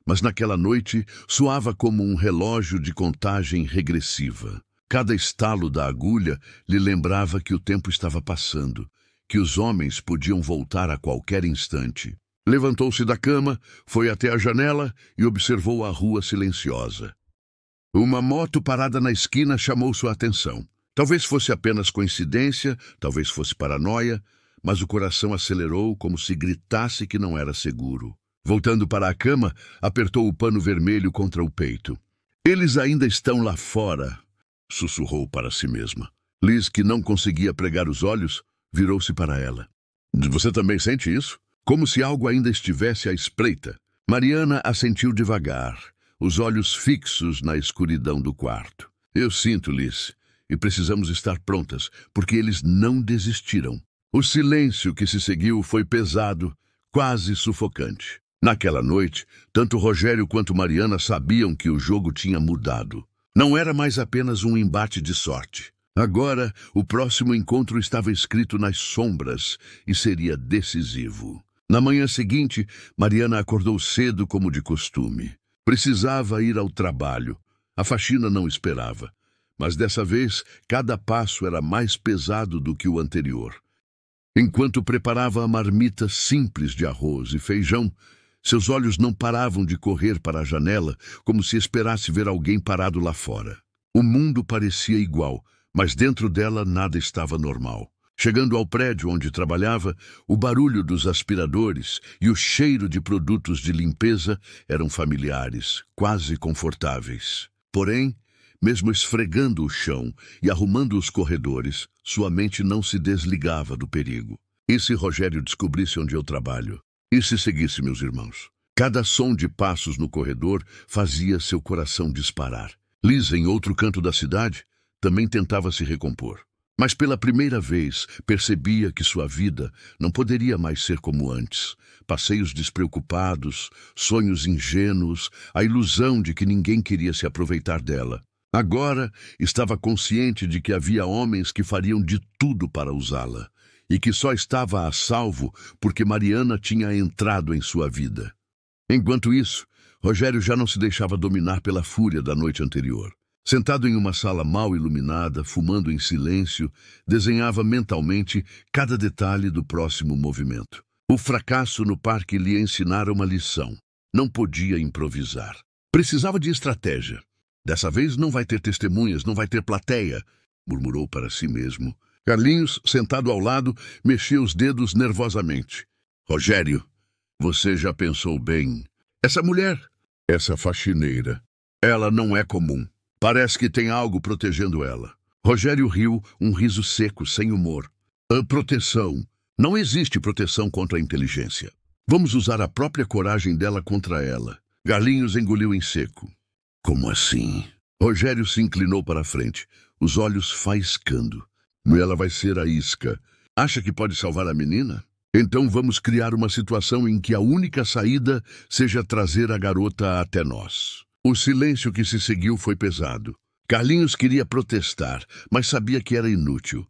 S1: mas naquela noite soava como um relógio de contagem regressiva. Cada estalo da agulha lhe lembrava que o tempo estava passando, que os homens podiam voltar a qualquer instante. Levantou-se da cama, foi até a janela e observou a rua silenciosa. Uma moto parada na esquina chamou sua atenção. Talvez fosse apenas coincidência, talvez fosse paranoia, mas o coração acelerou como se gritasse que não era seguro. Voltando para a cama, apertou o pano vermelho contra o peito. Eles ainda estão lá fora, sussurrou para si mesma. Liz, que não conseguia pregar os olhos, virou-se para ela. Você também sente isso? Como se algo ainda estivesse à espreita. Mariana assentiu devagar, os olhos fixos na escuridão do quarto. Eu sinto, Liz, e precisamos estar prontas, porque eles não desistiram. O silêncio que se seguiu foi pesado, quase sufocante. Naquela noite, tanto Rogério quanto Mariana sabiam que o jogo tinha mudado. Não era mais apenas um embate de sorte. Agora, o próximo encontro estava escrito nas sombras e seria decisivo. Na manhã seguinte, Mariana acordou cedo como de costume. Precisava ir ao trabalho. A faxina não esperava. Mas dessa vez, cada passo era mais pesado do que o anterior. Enquanto preparava a marmita simples de arroz e feijão, seus olhos não paravam de correr para a janela, como se esperasse ver alguém parado lá fora. O mundo parecia igual, mas dentro dela nada estava normal. Chegando ao prédio onde trabalhava, o barulho dos aspiradores e o cheiro de produtos de limpeza eram familiares, quase confortáveis. Porém, mesmo esfregando o chão e arrumando os corredores, sua mente não se desligava do perigo. E se Rogério descobrisse onde eu trabalho? E se seguisse meus irmãos? Cada som de passos no corredor fazia seu coração disparar. Liz, em outro canto da cidade, também tentava se recompor. Mas pela primeira vez percebia que sua vida não poderia mais ser como antes. Passeios despreocupados, sonhos ingênuos, a ilusão de que ninguém queria se aproveitar dela. Agora estava consciente de que havia homens que fariam de tudo para usá-la, e que só estava a salvo porque Mariana tinha entrado em sua vida. Enquanto isso, Rogério já não se deixava dominar pela fúria da noite anterior. Sentado em uma sala mal iluminada, fumando em silêncio, desenhava mentalmente cada detalhe do próximo movimento. O fracasso no parque lhe ensinara uma lição. Não podia improvisar. Precisava de estratégia. Dessa vez não vai ter testemunhas, não vai ter plateia, murmurou para si mesmo. Carlinhos, sentado ao lado, mexia os dedos nervosamente. Rogério, você já pensou bem? Essa mulher, essa faxineira, ela não é comum. Parece que tem algo protegendo ela. Rogério riu, um riso seco, sem humor. A proteção. Não existe proteção contra a inteligência. Vamos usar a própria coragem dela contra ela. Carlinhos engoliu em seco. Como assim? Rogério se inclinou para a frente, os olhos faiscando. Ela vai ser a isca. Acha que pode salvar a menina? Então vamos criar uma situação em que a única saída seja trazer a garota até nós. O silêncio que se seguiu foi pesado. Carlinhos queria protestar, mas sabia que era inútil.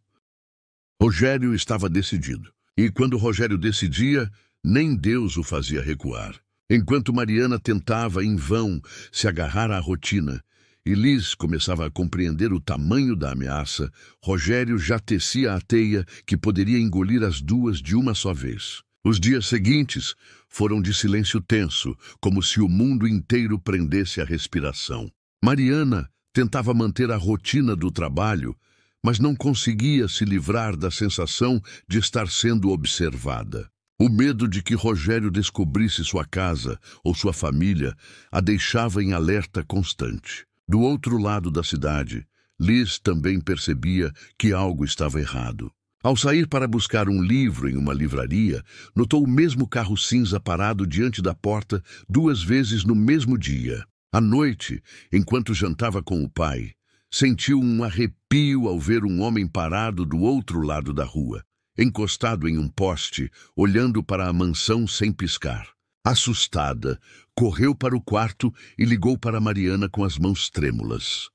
S1: Rogério estava decidido. E quando Rogério decidia, nem Deus o fazia recuar. Enquanto Mariana tentava, em vão, se agarrar à rotina, e Liz começava a compreender o tamanho da ameaça, Rogério já tecia a teia que poderia engolir as duas de uma só vez. Os dias seguintes foram de silêncio tenso, como se o mundo inteiro prendesse a respiração. Mariana tentava manter a rotina do trabalho, mas não conseguia se livrar da sensação de estar sendo observada. O medo de que Rogério descobrisse sua casa ou sua família a deixava em alerta constante. Do outro lado da cidade, Liz também percebia que algo estava errado. Ao sair para buscar um livro em uma livraria, notou o mesmo carro cinza parado diante da porta 2 vezes no mesmo dia. À noite, enquanto jantava com o pai, sentiu um arrepio ao ver um homem parado do outro lado da rua, encostado em um poste, olhando para a mansão sem piscar. Assustada, correu para o quarto e ligou para Mariana com as mãos trêmulas.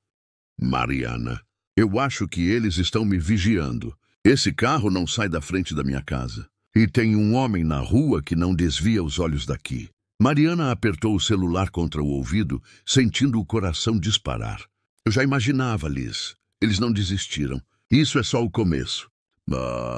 S1: Mariana, eu acho que eles estão me vigiando. Esse carro não sai da frente da minha casa. E tem um homem na rua que não desvia os olhos daqui. Mariana apertou o celular contra o ouvido, sentindo o coração disparar. Eu já imaginava, Liz. Eles não desistiram. Isso é só o começo.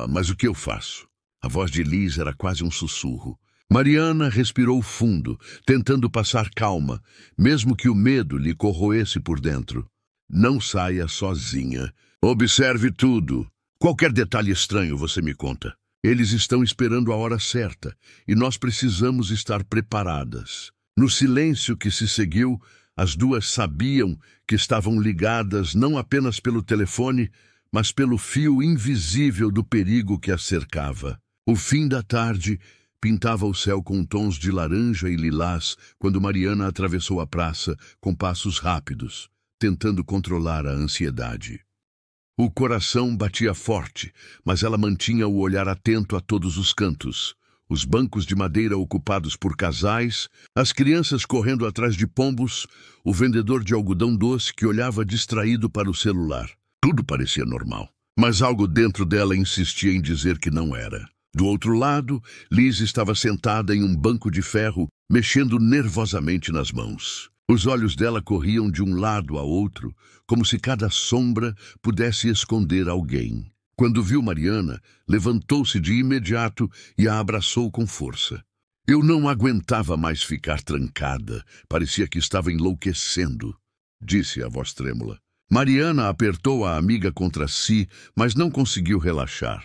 S1: Mas o que eu faço? A voz de Liz era quase um sussurro. Mariana respirou fundo, tentando passar calma, mesmo que o medo lhe corroesse por dentro. Não saia sozinha. Observe tudo. Qualquer detalhe estranho você me conta. Eles estão esperando a hora certa e nós precisamos estar preparadas. No silêncio que se seguiu, as duas sabiam que estavam ligadas não apenas pelo telefone, mas pelo fio invisível do perigo que as cercava. O fim da tarde pintava o céu com tons de laranja e lilás quando Mariana atravessou a praça com passos rápidos, tentando controlar a ansiedade. O coração batia forte, mas ela mantinha o olhar atento a todos os cantos. Os bancos de madeira ocupados por casais, as crianças correndo atrás de pombos, o vendedor de algodão doce que olhava distraído para o celular. Tudo parecia normal, mas algo dentro dela insistia em dizer que não era. Do outro lado, Liz estava sentada em um banco de ferro, mexendo nervosamente nas mãos. Os olhos dela corriam de um lado a outro, como se cada sombra pudesse esconder alguém. Quando viu Mariana, levantou-se de imediato e a abraçou com força. Eu não aguentava mais ficar trancada. Parecia que estava enlouquecendo, disse a voz trêmula. Mariana apertou a amiga contra si, mas não conseguiu relaxar.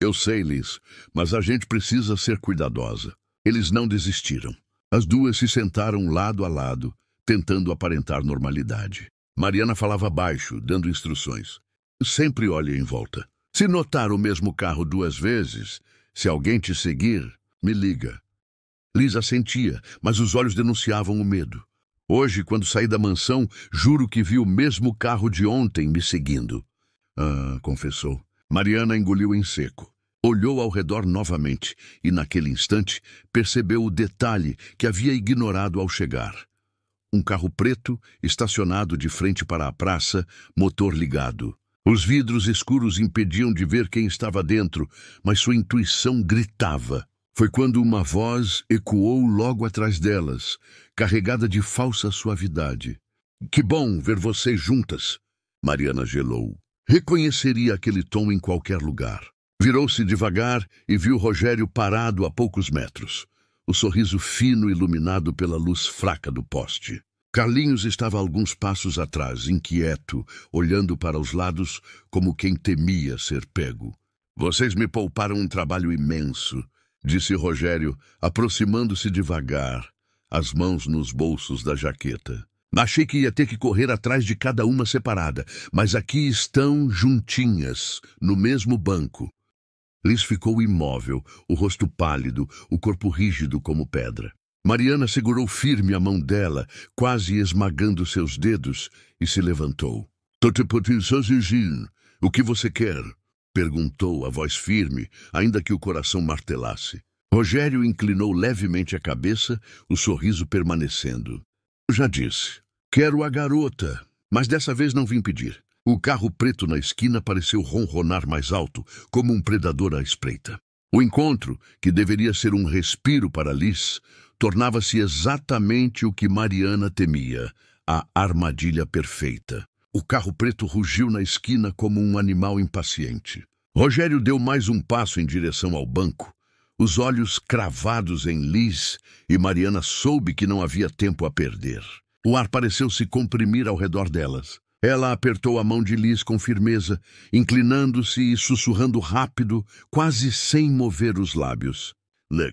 S1: Eu sei, Liz, mas a gente precisa ser cuidadosa. Eles não desistiram. As duas se sentaram lado a lado, tentando aparentar normalidade. Mariana falava baixo, dando instruções. Sempre olhe em volta. Se notar o mesmo carro 2 vezes, se alguém te seguir, me liga. Liz assentia, mas os olhos denunciavam o medo. Hoje, quando saí da mansão, juro que vi o mesmo carro de ontem me seguindo. Confessou. Mariana engoliu em seco. Olhou ao redor novamente e, naquele instante, percebeu o detalhe que havia ignorado ao chegar. Um carro preto, estacionado de frente para a praça, motor ligado. Os vidros escuros impediam de ver quem estava dentro, mas sua intuição gritava. Foi quando uma voz ecoou logo atrás delas, carregada de falsa suavidade. Que bom ver vocês juntas. Mariana gelou. Reconheceria aquele tom em qualquer lugar. Virou-se devagar e viu Rogério parado a poucos metros, o sorriso fino iluminado pela luz fraca do poste. Carlinhos estava a alguns passos atrás, inquieto, olhando para os lados como quem temia ser pego. Vocês me pouparam um trabalho imenso, disse Rogério, aproximando-se devagar, as mãos nos bolsos da jaqueta. Achei que ia ter que correr atrás de cada uma separada, mas aqui estão juntinhas, no mesmo banco. Liz ficou imóvel, o rosto pálido, o corpo rígido como pedra. Mariana segurou firme a mão dela, quase esmagando seus dedos, e se levantou. O que você quer? Perguntou a voz firme, ainda que o coração martelasse. Rogério inclinou levemente a cabeça, o sorriso permanecendo. Já disse. Quero a garota, mas dessa vez não vim pedir. O carro preto na esquina pareceu ronronar mais alto, como um predador à espreita. O encontro, que deveria ser um respiro para Liz, tornava-se exatamente o que Mariana temia, a armadilha perfeita. O carro preto rugiu na esquina como um animal impaciente. Rogério deu mais um passo em direção ao banco, os olhos cravados em Liz, e Mariana soube que não havia tempo a perder. O ar pareceu se comprimir ao redor delas. Ela apertou a mão de Liz com firmeza, inclinando-se e sussurrando rápido, quase sem mover os lábios.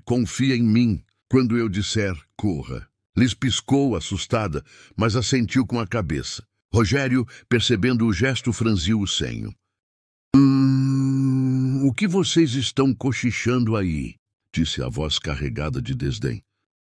S1: Confia em mim. Quando eu disser, corra. Liz piscou, assustada, mas assentiu com a cabeça. Rogério, percebendo o gesto, franziu o senho. O que vocês estão cochichando aí? Disse a voz carregada de desdém.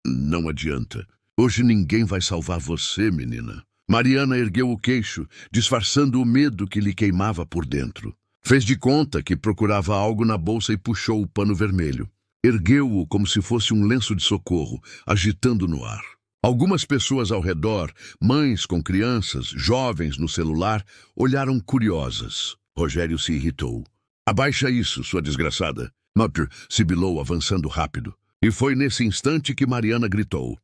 S1: Não adianta. Hoje ninguém vai salvar você, menina. Mariana ergueu o queixo, disfarçando o medo que lhe queimava por dentro. Fez de conta que procurava algo na bolsa e puxou o pano vermelho. Ergueu-o como se fosse um lenço de socorro, agitando no ar. Algumas pessoas ao redor, mães com crianças, jovens no celular, olharam curiosas. Rogério se irritou. Abaixa isso, sua desgraçada. Nutter sibilou, avançando rápido. E foi nesse instante que Mariana gritou.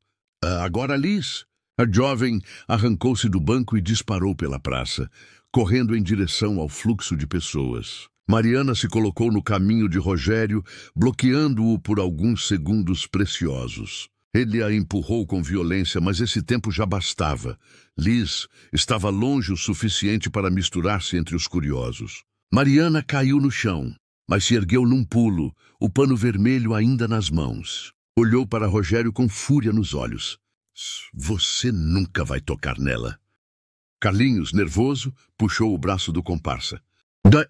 S1: Agora, Liz. A jovem arrancou-se do banco e disparou pela praça, correndo em direção ao fluxo de pessoas. Mariana se colocou no caminho de Rogério, bloqueando-o por alguns segundos preciosos. Ele a empurrou com violência, mas esse tempo já bastava. Liz estava longe o suficiente para misturar-se entre os curiosos. Mariana caiu no chão, mas se ergueu num pulo, o pano vermelho ainda nas mãos. Olhou para Rogério com fúria nos olhos. Você nunca vai tocar nela. Carlinhos, nervoso, puxou o braço do comparsa.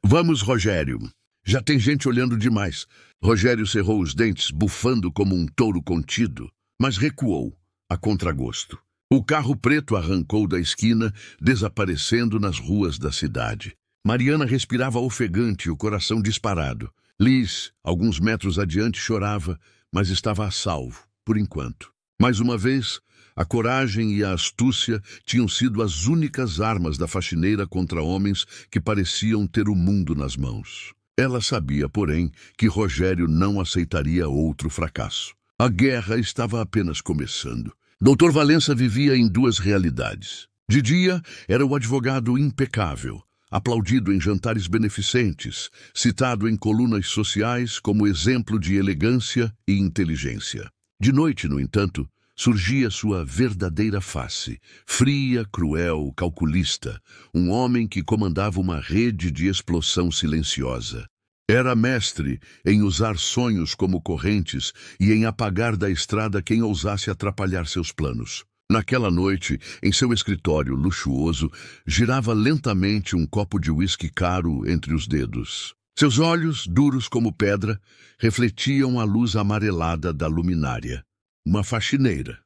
S1: Vamos, Rogério. Já tem gente olhando demais. Rogério cerrou os dentes, bufando como um touro contido, mas recuou, a contragosto. O carro preto arrancou da esquina, desaparecendo nas ruas da cidade. Mariana respirava ofegante, o coração disparado. Liz, alguns metros adiante, chorava, mas estava a salvo, por enquanto. Mais uma vez, a coragem e a astúcia tinham sido as únicas armas da faxineira contra homens que pareciam ter o mundo nas mãos. Ela sabia, porém, que Rogério não aceitaria outro fracasso. A guerra estava apenas começando. Dr. Valença vivia em duas realidades. De dia, era o advogado impecável, aplaudido em jantares beneficentes, citado em colunas sociais como exemplo de elegância e inteligência. De noite, no entanto, surgia sua verdadeira face, fria, cruel, calculista, um homem que comandava uma rede de explosão silenciosa. Era mestre em usar sonhos como correntes e em apagar da estrada quem ousasse atrapalhar seus planos. Naquela noite, em seu escritório luxuoso, girava lentamente um copo de uísque caro entre os dedos. Seus olhos, duros como pedra, refletiam a luz amarelada da luminária. Uma faxineira,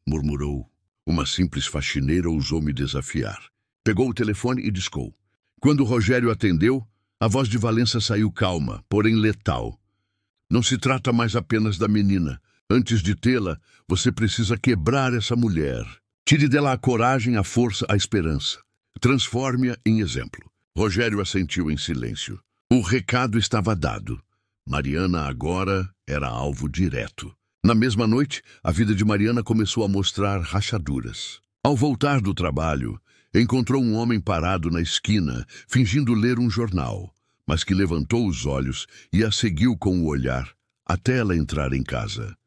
S1: murmurou. Uma simples faxineira ousou me desafiar. Pegou o telefone e discou. Quando Rogério atendeu, a voz de Valença saiu calma, porém letal. Não se trata mais apenas da menina. Antes de tê-la, você precisa quebrar essa mulher. Tire dela a coragem, a força, a esperança. Transforme-a em exemplo. Rogério assentiu em silêncio. O recado estava dado. Mariana agora era alvo direto. Na mesma noite, a vida de Mariana começou a mostrar rachaduras. Ao voltar do trabalho, encontrou um homem parado na esquina, fingindo ler um jornal, mas que levantou os olhos e a seguiu com o olhar, até ela entrar em casa.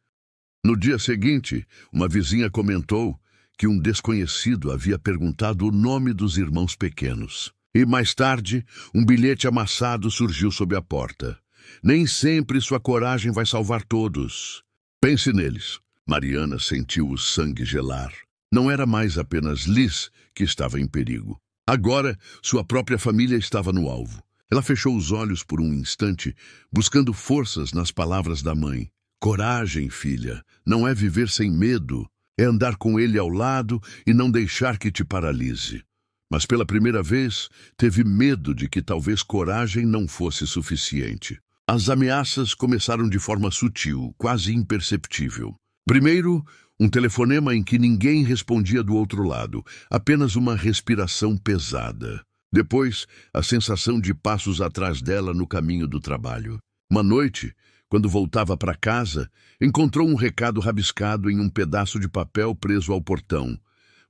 S1: No dia seguinte, uma vizinha comentou que um desconhecido havia perguntado o nome dos irmãos pequenos. E mais tarde, um bilhete amassado surgiu sob a porta. Nem sempre sua coragem vai salvar todos. Pense neles. Mariana sentiu o sangue gelar. Não era mais apenas Liz que estava em perigo. Agora, sua própria família estava no alvo. Ela fechou os olhos por um instante, buscando forças nas palavras da mãe. Coragem, filha, não é viver sem medo. É andar com ele ao lado e não deixar que te paralise. Mas pela primeira vez, teve medo de que talvez coragem não fosse suficiente. As ameaças começaram de forma sutil, quase imperceptível. Primeiro, um telefonema em que ninguém respondia do outro lado, apenas uma respiração pesada. Depois, a sensação de passos atrás dela no caminho do trabalho. Uma noite, quando voltava para casa, encontrou um recado rabiscado em um pedaço de papel preso ao portão.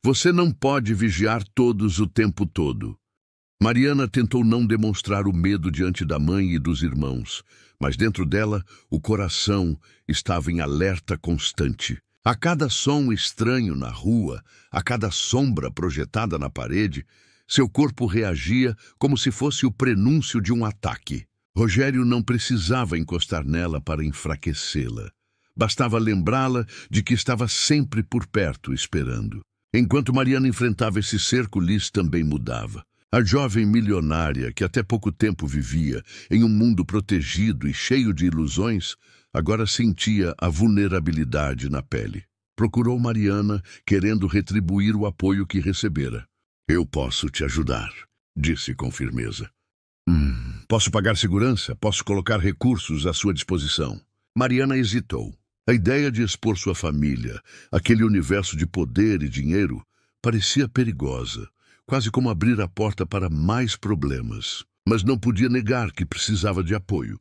S1: Você não pode vigiar todos o tempo todo. Mariana tentou não demonstrar o medo diante da mãe e dos irmãos, mas dentro dela, o coração estava em alerta constante. A cada som estranho na rua, a cada sombra projetada na parede, seu corpo reagia como se fosse o prenúncio de um ataque. Rogério não precisava encostar nela para enfraquecê-la. Bastava lembrá-la de que estava sempre por perto, esperando. Enquanto Mariana enfrentava esse cerco, Liz também mudava. A jovem milionária, que até pouco tempo vivia em um mundo protegido e cheio de ilusões, agora sentia a vulnerabilidade na pele. Procurou Mariana, querendo retribuir o apoio que recebera. Eu posso te ajudar, disse com firmeza. Posso pagar segurança? Posso colocar recursos à sua disposição? Mariana hesitou. A ideia de expor sua família, aquele universo de poder e dinheiro, parecia perigosa, quase como abrir a porta para mais problemas. Mas não podia negar que precisava de apoio.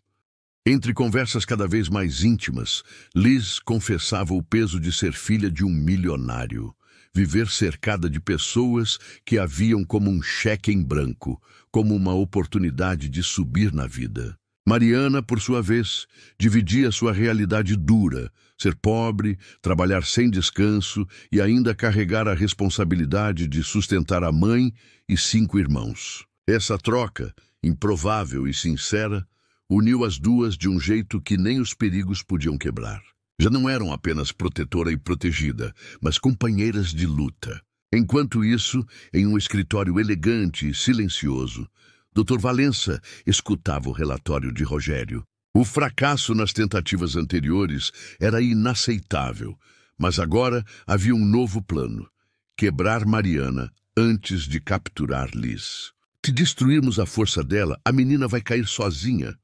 S1: Entre conversas cada vez mais íntimas, Liz confessava o peso de ser filha de um milionário. Viver cercada de pessoas que a viam como um cheque em branco, como uma oportunidade de subir na vida. Mariana, por sua vez, dividia sua realidade dura, ser pobre, trabalhar sem descanso e ainda carregar a responsabilidade de sustentar a mãe e 5 irmãos. Essa troca, improvável e sincera, uniu as duas de um jeito que nem os perigos podiam quebrar. Já não eram apenas protetora e protegida, mas companheiras de luta. Enquanto isso, em um escritório elegante e silencioso, Dr. Valença escutava o relatório de Rogério. O fracasso nas tentativas anteriores era inaceitável, mas agora havia um novo plano: quebrar Mariana antes de capturar Liz. Se destruirmos a força dela, a menina vai cair sozinha,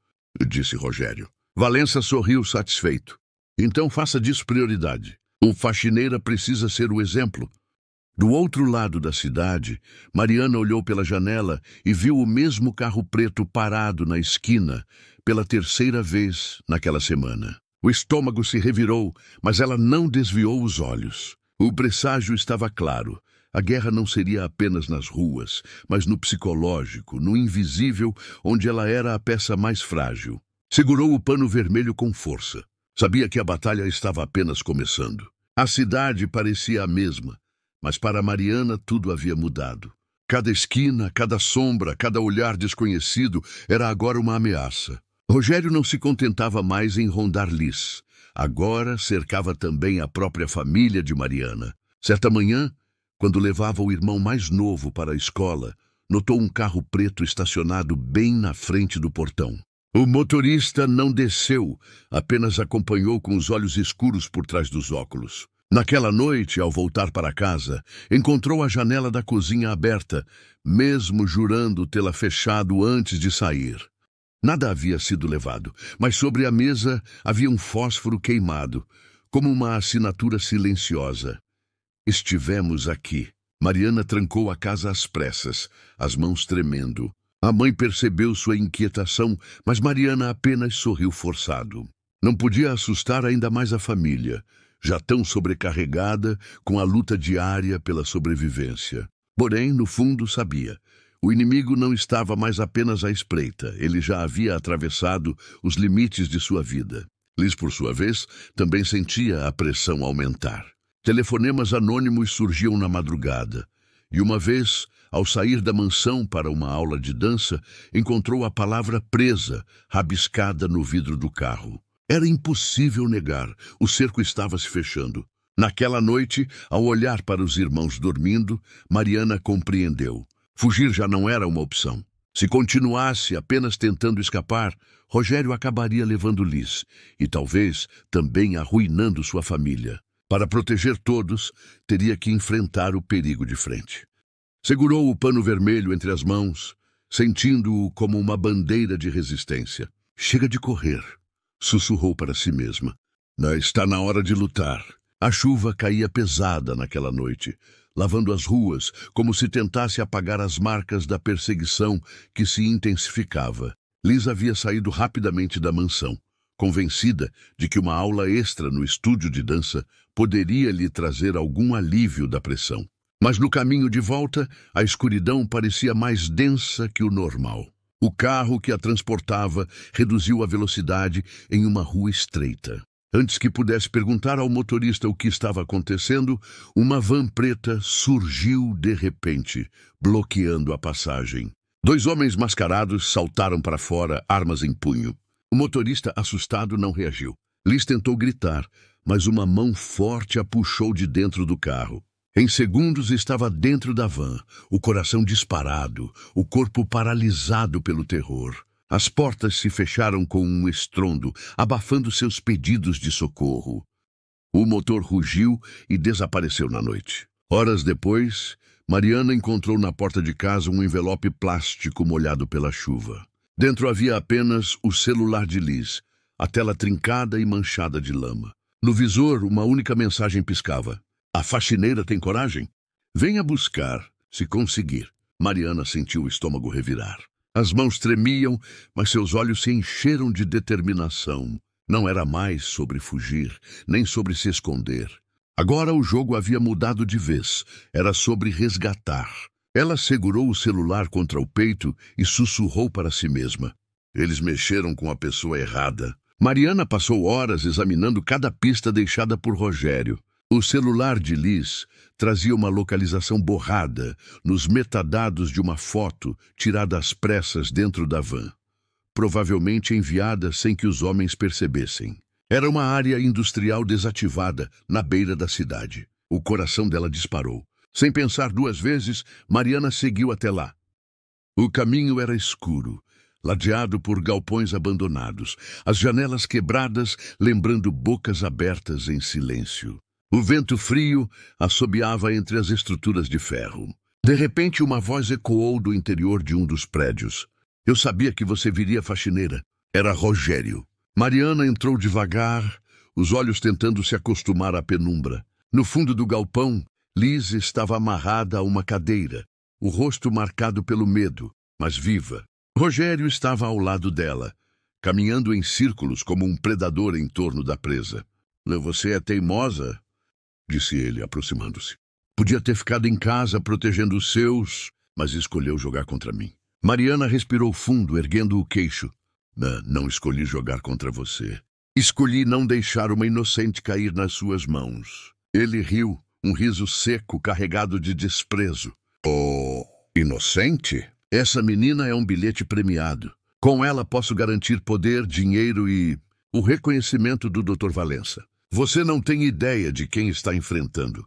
S1: disse Rogério. Valença sorriu satisfeito. Então faça disso prioridade. Uma faxineira precisa ser o exemplo. Do outro lado da cidade, Mariana olhou pela janela e viu o mesmo carro preto parado na esquina pela 3ª vez naquela semana. O estômago se revirou, mas ela não desviou os olhos. O presságio estava claro. A guerra não seria apenas nas ruas, mas no psicológico, no invisível, onde ela era a peça mais frágil. Segurou o pano vermelho com força. Sabia que a batalha estava apenas começando. A cidade parecia a mesma, mas para Mariana tudo havia mudado. Cada esquina, cada sombra, cada olhar desconhecido era agora uma ameaça. Rogério não se contentava mais em rondar Liz. Agora cercava também a própria família de Mariana. Certa manhã, quando levava o irmão mais novo para a escola, notou um carro preto estacionado bem na frente do portão. O motorista não desceu, apenas acompanhou com os olhos escuros por trás dos óculos. Naquela noite, ao voltar para casa, encontrou a janela da cozinha aberta, mesmo jurando tê-la fechado antes de sair. Nada havia sido levado, mas sobre a mesa havia um fósforo queimado, como uma assinatura silenciosa. Estivemos aqui. Mariana trancou a casa às pressas, as mãos tremendo. A mãe percebeu sua inquietação, mas Mariana apenas sorriu forçado. Não podia assustar ainda mais a família, já tão sobrecarregada com a luta diária pela sobrevivência. Porém, no fundo, sabia. O inimigo não estava mais apenas à espreita, ele já havia atravessado os limites de sua vida. Liz, por sua vez, também sentia a pressão aumentar. Telefonemas anônimos surgiam na madrugada, e uma vez, ao sair da mansão para uma aula de dança, encontrou a palavra presa, rabiscada no vidro do carro. Era impossível negar, o cerco estava se fechando. Naquela noite, ao olhar para os irmãos dormindo, Mariana compreendeu. Fugir já não era uma opção. Se continuasse apenas tentando escapar, Rogério acabaria levando Liz e talvez também arruinando sua família. Para proteger todos, teria que enfrentar o perigo de frente. Segurou o pano vermelho entre as mãos, sentindo-o como uma bandeira de resistência. Chega de correr, sussurrou para si mesma. Está na hora de lutar. A chuva caía pesada naquela noite, lavando as ruas como se tentasse apagar as marcas da perseguição que se intensificava. Liz havia saído rapidamente da mansão, convencida de que uma aula extra no estúdio de dança poderia lhe trazer algum alívio da pressão. Mas no caminho de volta, a escuridão parecia mais densa que o normal. O carro que a transportava reduziu a velocidade em uma rua estreita. Antes que pudesse perguntar ao motorista o que estava acontecendo, uma van preta surgiu de repente, bloqueando a passagem. 2 homens mascarados saltaram para fora, armas em punho. O motorista, assustado, não reagiu. Liz tentou gritar, mas uma mão forte a puxou de dentro do carro. Em segundos estava dentro da van, o coração disparado, o corpo paralisado pelo terror. As portas se fecharam com um estrondo, abafando seus pedidos de socorro. O motor rugiu e desapareceu na noite. Horas depois, Mariana encontrou na porta de casa um envelope plástico molhado pela chuva. Dentro havia apenas o celular de Liz, a tela trincada e manchada de lama. No visor, uma única mensagem piscava. A faxineira tem coragem? Venha buscar, se conseguir. Mariana sentiu o estômago revirar. As mãos tremiam, mas seus olhos se encheram de determinação. Não era mais sobre fugir, nem sobre se esconder. Agora o jogo havia mudado de vez. Era sobre resgatar. Ela segurou o celular contra o peito e sussurrou para si mesma. Eles mexeram com a pessoa errada. Mariana passou horas examinando cada pista deixada por Rogério. O celular de Liz trazia uma localização borrada nos metadados de uma foto tirada às pressas dentro da van, provavelmente enviada sem que os homens percebessem. Era uma área industrial desativada na beira da cidade. O coração dela disparou. Sem pensar 2 vezes, Mariana seguiu até lá. O caminho era escuro, ladeado por galpões abandonados, as janelas quebradas lembrando bocas abertas em silêncio. O vento frio assobiava entre as estruturas de ferro. De repente, uma voz ecoou do interior de um dos prédios. Eu sabia que você viria, faxineira. Era Rogério. Mariana entrou devagar, os olhos tentando se acostumar à penumbra. No fundo do galpão, Liz estava amarrada a uma cadeira, o rosto marcado pelo medo, mas viva. Rogério estava ao lado dela, caminhando em círculos como um predador em torno da presa. Você é teimosa? Disse ele, aproximando-se. Podia ter ficado em casa protegendo os seus, mas escolheu jogar contra mim. Mariana respirou fundo, erguendo o queixo. Não escolhi jogar contra você. Escolhi não deixar uma inocente cair nas suas mãos. Ele riu, um riso seco, carregado de desprezo. Oh, inocente? Essa menina é um bilhete premiado. Com ela posso garantir poder, dinheiro e o reconhecimento do Dr. Valença. Você não tem ideia de quem está enfrentando.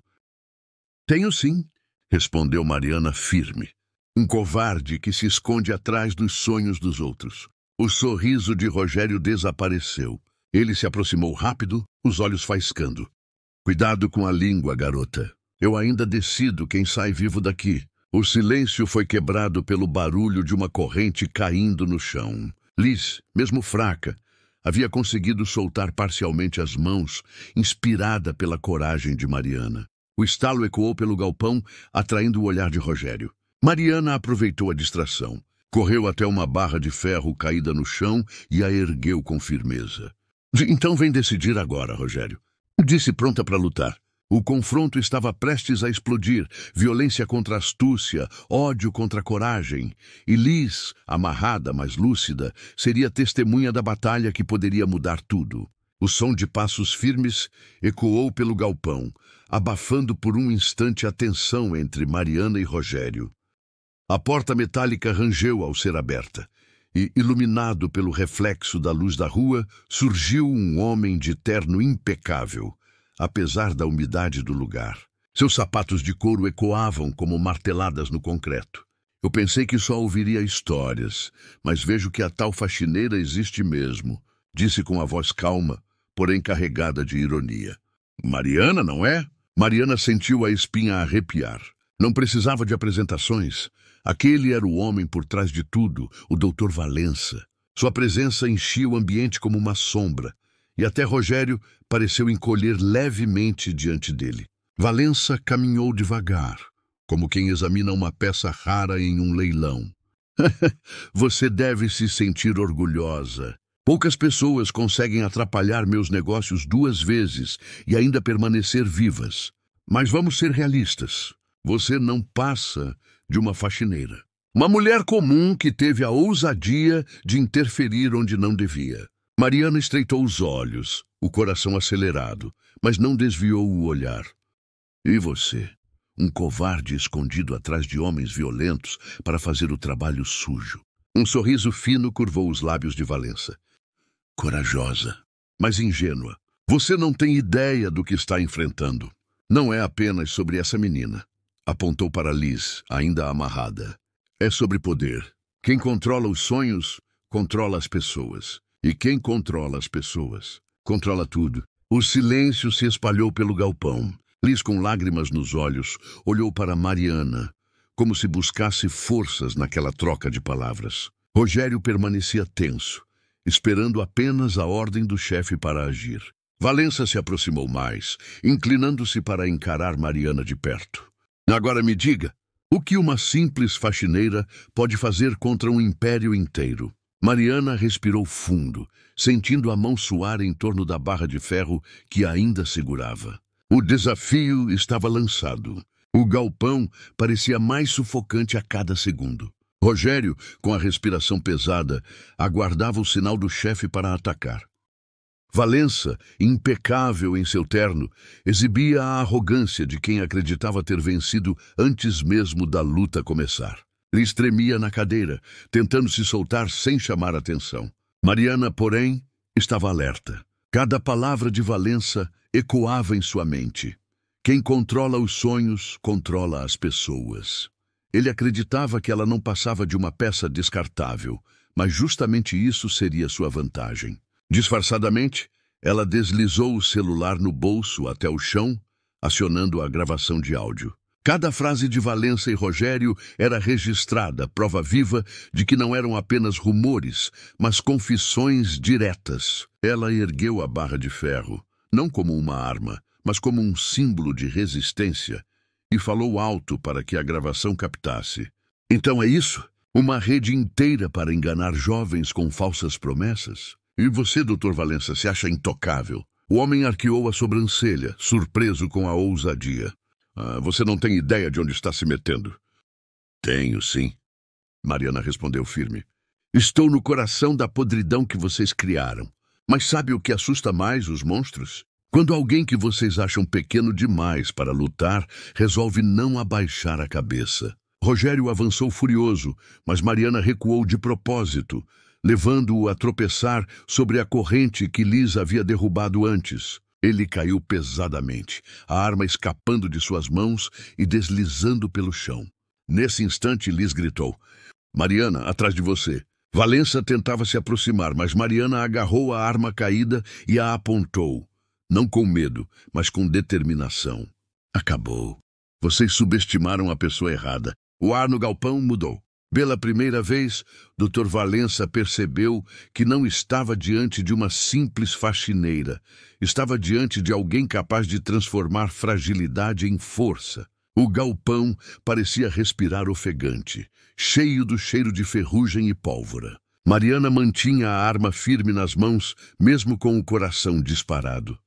S1: Tenho sim, respondeu Mariana firme. Um covarde que se esconde atrás dos sonhos dos outros. O sorriso de Rogério desapareceu. Ele se aproximou rápido, os olhos faiscando. Cuidado com a língua, garota. Eu ainda decido quem sai vivo daqui. O silêncio foi quebrado pelo barulho de uma corrente caindo no chão. Liz, mesmo fraca, havia conseguido soltar parcialmente as mãos, inspirada pela coragem de Mariana. O estalo ecoou pelo galpão, atraindo o olhar de Rogério. Mariana aproveitou a distração. Correu até uma barra de ferro caída no chão e a ergueu com firmeza. Então vem decidir agora, Rogério. Disse pronta para lutar. O confronto estava prestes a explodir, violência contra astúcia, ódio contra coragem. E Liz, amarrada, mas lúcida, seria testemunha da batalha que poderia mudar tudo. O som de passos firmes ecoou pelo galpão, abafando por um instante a tensão entre Mariana e Rogério. A porta metálica rangeu ao ser aberta, e, iluminado pelo reflexo da luz da rua, surgiu um homem de terno impecável. apesar da umidade do lugar. Seus sapatos de couro ecoavam como marteladas no concreto. Eu pensei que só ouviria histórias, mas vejo que a tal faxineira existe mesmo, disse com a voz calma, porém carregada de ironia. Mariana, não é? Mariana sentiu a espinha arrepiar. Não precisava de apresentações. Aquele era o homem por trás de tudo, o Dr. Valença. Sua presença enchia o ambiente como uma sombra, e até Rogério pareceu encolher levemente diante dele. Valença caminhou devagar, como quem examina uma peça rara em um leilão. Você deve se sentir orgulhosa. Poucas pessoas conseguem atrapalhar meus negócios 2 vezes e ainda permanecer vivas. Mas vamos ser realistas. Você não passa de uma faxineira. Uma mulher comum que teve a ousadia de interferir onde não devia. Mariana estreitou os olhos, o coração acelerado, mas não desviou o olhar. E você? Um covarde escondido atrás de homens violentos para fazer o trabalho sujo. Um sorriso fino curvou os lábios de Valença. Corajosa, mas ingênua. Você não tem ideia do que está enfrentando. Não é apenas sobre essa menina. Apontou para Liz, ainda amarrada. É sobre poder. Quem controla os sonhos, controla as pessoas. E quem controla as pessoas, controla tudo. O silêncio se espalhou pelo galpão. Liz, com lágrimas nos olhos, olhou para Mariana, como se buscasse forças naquela troca de palavras. Rogério permanecia tenso, esperando apenas a ordem do chefe para agir. Valença se aproximou mais, inclinando-se para encarar Mariana de perto. Agora me diga, o que uma simples faxineira pode fazer contra um império inteiro? Mariana respirou fundo, sentindo a mão suar em torno da barra de ferro que ainda segurava. O desafio estava lançado. O galpão parecia mais sufocante a cada segundo. Rogério, com a respiração pesada, aguardava o sinal do chefe para atacar. Valença, impecável em seu terno, exibia a arrogância de quem acreditava ter vencido antes mesmo da luta começar. Liz tremia na cadeira, tentando se soltar sem chamar atenção. Mariana, porém, estava alerta. Cada palavra de Valença ecoava em sua mente. Quem controla os sonhos, controla as pessoas. Ele acreditava que ela não passava de uma peça descartável, mas justamente isso seria sua vantagem. Disfarçadamente, ela deslizou o celular no bolso até o chão, acionando a gravação de áudio. Cada frase de Valença e Rogério era registrada, prova viva de que não eram apenas rumores, mas confissões diretas. Ela ergueu a barra de ferro, não como uma arma, mas como um símbolo de resistência, e falou alto para que a gravação captasse. Então é isso? Uma rede inteira para enganar jovens com falsas promessas? E você, Dr. Valença, se acha intocável? O homem arqueou a sobrancelha, surpreso com a ousadia. Você não tem ideia de onde está se metendo. Tenho, sim. Mariana respondeu firme. Estou no coração da podridão que vocês criaram. Mas sabe o que assusta mais os monstros? Quando alguém que vocês acham pequeno demais para lutar, resolve não abaixar a cabeça. Rogério avançou furioso, mas Mariana recuou de propósito, levando-o a tropeçar sobre a corrente que Liz havia derrubado antes. Ele caiu pesadamente, a arma escapando de suas mãos e deslizando pelo chão. Nesse instante, Liz gritou. Mariana, atrás de você. Valença tentava se aproximar, mas Mariana agarrou a arma caída e a apontou. Não com medo, mas com determinação. Acabou. Vocês subestimaram a pessoa errada. O ar no galpão mudou. Pela primeira vez, Dr. Valença percebeu que não estava diante de uma simples faxineira. Estava diante de alguém capaz de transformar fragilidade em força. O galpão parecia respirar ofegante, cheio do cheiro de ferrugem e pólvora. Mariana mantinha a arma firme nas mãos, mesmo com o coração disparado.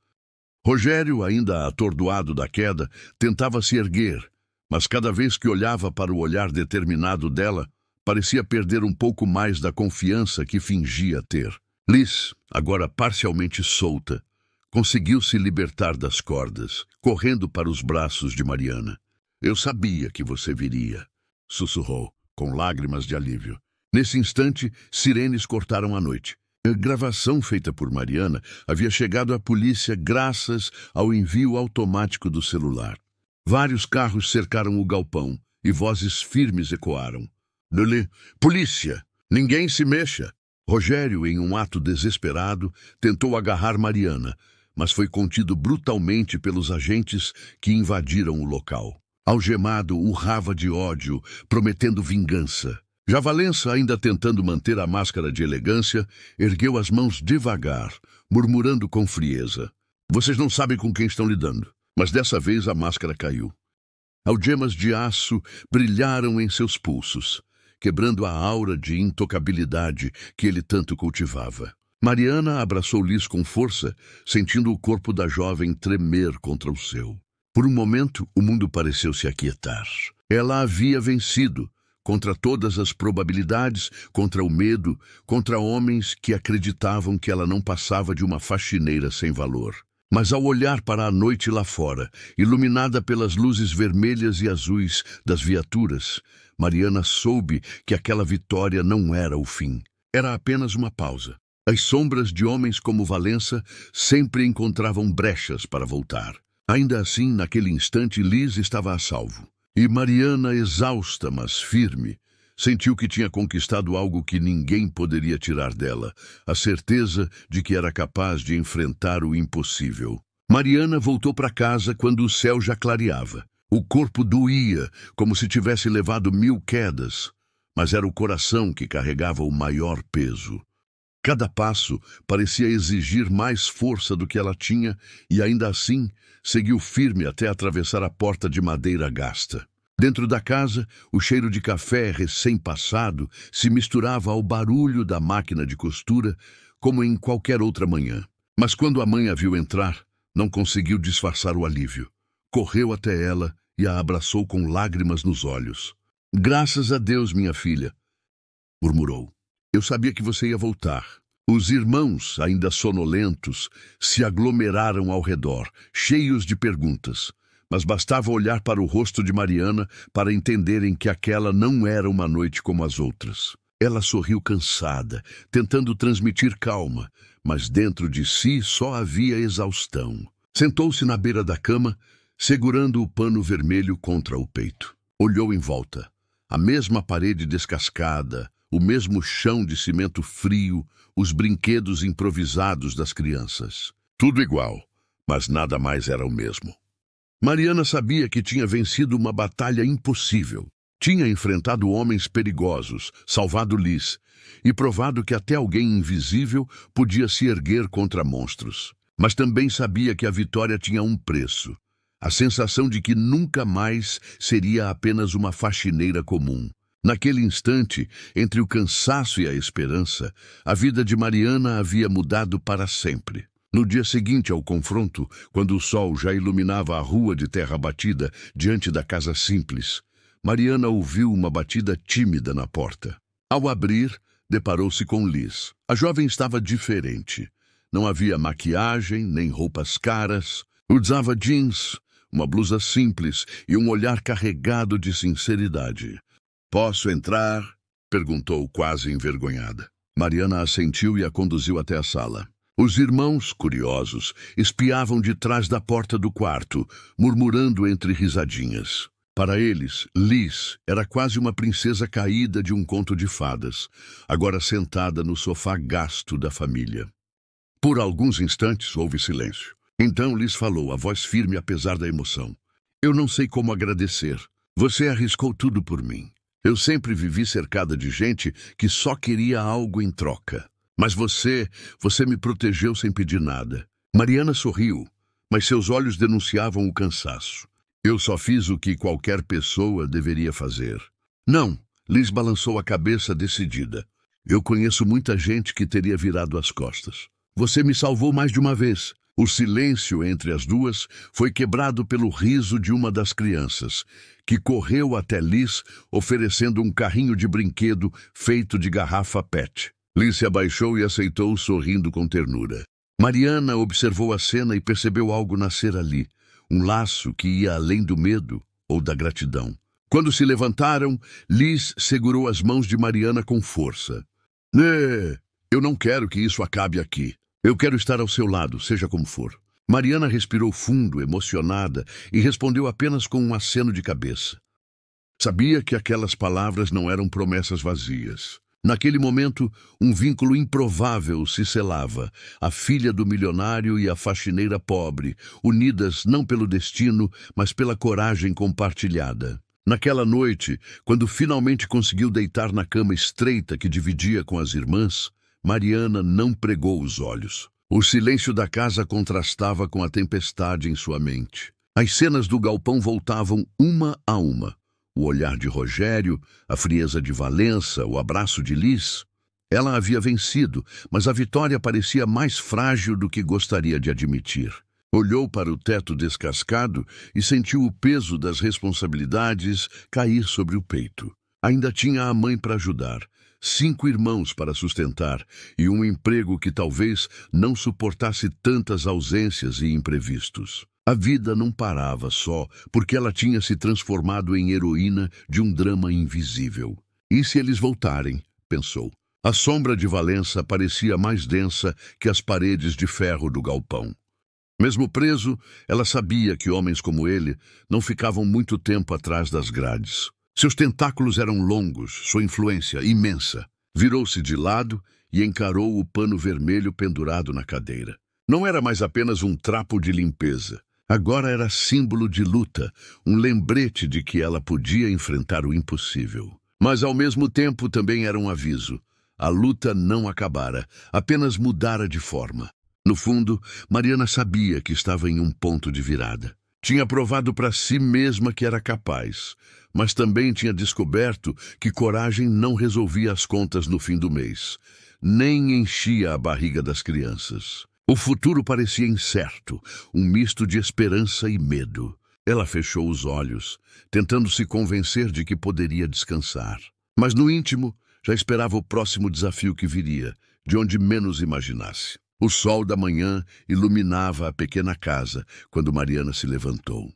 S1: Rogério, ainda atordoado da queda, tentava se erguer, mas cada vez que olhava para o olhar determinado dela, parecia perder um pouco mais da confiança que fingia ter. Liz, agora parcialmente solta, conseguiu se libertar das cordas, correndo para os braços de Mariana. Eu sabia que você viria, sussurrou, com lágrimas de alívio. Nesse instante, sirenes cortaram a noite. A gravação feita por Mariana havia chegado à polícia graças ao envio automático do celular. Vários carros cercaram o galpão e vozes firmes ecoaram. Lili, polícia! Ninguém se mexa! Rogério, em um ato desesperado, tentou agarrar Mariana, mas foi contido brutalmente pelos agentes que invadiram o local. Algemado, urrava de ódio, prometendo vingança. Já Valença, ainda tentando manter a máscara de elegância, ergueu as mãos devagar, murmurando com frieza. Vocês não sabem com quem estão lidando, mas dessa vez a máscara caiu. Algemas de aço brilharam em seus pulsos, quebrando a aura de intocabilidade que ele tanto cultivava. Mariana abraçou Liz com força, sentindo o corpo da jovem tremer contra o seu. Por um momento, o mundo pareceu se aquietar. Ela havia vencido, contra todas as probabilidades, contra o medo, contra homens que acreditavam que ela não passava de uma faxineira sem valor. Mas ao olhar para a noite lá fora, iluminada pelas luzes vermelhas e azuis das viaturas, Mariana soube que aquela vitória não era o fim. Era apenas uma pausa. As sombras de homens como Valença sempre encontravam brechas para voltar. Ainda assim, naquele instante, Liz estava a salvo. E Mariana, exausta, mas firme, sentiu que tinha conquistado algo que ninguém poderia tirar dela, a certeza de que era capaz de enfrentar o impossível. Mariana voltou para casa quando o céu já clareava. O corpo doía, como se tivesse levado 1000 quedas, mas era o coração que carregava o maior peso. Cada passo parecia exigir mais força do que ela tinha e, ainda assim, seguiu firme até atravessar a porta de madeira gasta. Dentro da casa, o cheiro de café recém-passado se misturava ao barulho da máquina de costura, como em qualquer outra manhã. Mas quando a mãe a viu entrar, não conseguiu disfarçar o alívio. Correu até ela e a abraçou com lágrimas nos olhos. "Graças a Deus, minha filha", murmurou. "Eu sabia que você ia voltar." Os irmãos, ainda sonolentos, se aglomeraram ao redor, cheios de perguntas. Mas bastava olhar para o rosto de Mariana para entenderem que aquela não era uma noite como as outras. Ela sorriu cansada, tentando transmitir calma, mas dentro de si só havia exaustão. Sentou-se na beira da cama, segurando o pano vermelho contra o peito. Olhou em volta. A mesma parede descascada, o mesmo chão de cimento frio, os brinquedos improvisados das crianças. Tudo igual, mas nada mais era o mesmo. Mariana sabia que tinha vencido uma batalha impossível. Tinha enfrentado homens perigosos, salvado Liz, e provado que até alguém invisível podia se erguer contra monstros. Mas também sabia que a vitória tinha um preço. A sensação de que nunca mais seria apenas uma faxineira comum. Naquele instante, entre o cansaço e a esperança, a vida de Mariana havia mudado para sempre. No dia seguinte ao confronto, quando o sol já iluminava a rua de terra batida diante da casa simples, Mariana ouviu uma batida tímida na porta. Ao abrir, deparou-se com Liz. A jovem estava diferente. Não havia maquiagem, nem roupas caras. Usava jeans, uma blusa simples e um olhar carregado de sinceridade. "Posso entrar?" perguntou, quase envergonhada. Mariana assentiu e a conduziu até a sala. Os irmãos, curiosos, espiavam de trás da porta do quarto, murmurando entre risadinhas. Para eles, Liz era quase uma princesa caída de um conto de fadas, agora sentada no sofá gasto da família. Por alguns instantes houve silêncio. Então Liz falou, a voz firme apesar da emoção. "Eu não sei como agradecer. Você arriscou tudo por mim. Eu sempre vivi cercada de gente que só queria algo em troca. Mas você me protegeu sem pedir nada." Mariana sorriu, mas seus olhos denunciavam o cansaço. "Eu só fiz o que qualquer pessoa deveria fazer." "Não," Liz balançou a cabeça decidida. "Eu conheço muita gente que teria virado as costas. Você me salvou mais de uma vez." O silêncio entre as duas foi quebrado pelo riso de uma das crianças, que correu até Liz, oferecendo um carrinho de brinquedo feito de garrafa PET. Liz se abaixou e aceitou, sorrindo com ternura. Mariana observou a cena e percebeu algo nascer ali, um laço que ia além do medo ou da gratidão. Quando se levantaram, Liz segurou as mãos de Mariana com força. Eu não quero que isso acabe aqui. Eu quero estar ao seu lado, seja como for. Mariana respirou fundo, emocionada, e respondeu apenas com um aceno de cabeça. Sabia que aquelas palavras não eram promessas vazias. Naquele momento, um vínculo improvável se selava, a filha do milionário e a faxineira pobre, unidas não pelo destino, mas pela coragem compartilhada. Naquela noite, quando finalmente conseguiu deitar na cama estreita que dividia com as irmãs, Mariana não pregou os olhos. O silêncio da casa contrastava com a tempestade em sua mente. As cenas do galpão voltavam uma a uma. O olhar de Rogério, a frieza de Valença, o abraço de Liz. Ela havia vencido, mas a vitória parecia mais frágil do que gostaria de admitir. Olhou para o teto descascado e sentiu o peso das responsabilidades cair sobre o peito. Ainda tinha a mãe para ajudar, 5 irmãos para sustentar e um emprego que talvez não suportasse tantas ausências e imprevistos. A vida não parava só porque ela tinha se transformado em heroína de um drama invisível. E se eles voltarem? Pensou. A sombra de Valença parecia mais densa que as paredes de ferro do galpão. Mesmo preso, ela sabia que homens como ele não ficavam muito tempo atrás das grades. Seus tentáculos eram longos, sua influência imensa. Virou-se de lado e encarou o pano vermelho pendurado na cadeira. Não era mais apenas um trapo de limpeza. Agora era símbolo de luta, um lembrete de que ela podia enfrentar o impossível. Mas ao mesmo tempo também era um aviso. A luta não acabara, apenas mudara de forma. No fundo, Mariana sabia que estava em um ponto de virada. Tinha provado para si mesma que era capaz, mas também tinha descoberto que coragem não resolvia as contas no fim do mês, nem enchia a barriga das crianças. O futuro parecia incerto, um misto de esperança e medo. Ela fechou os olhos, tentando se convencer de que poderia descansar. Mas no íntimo, já esperava o próximo desafio que viria, de onde menos imaginasse. O sol da manhã iluminava a pequena casa quando Mariana se levantou.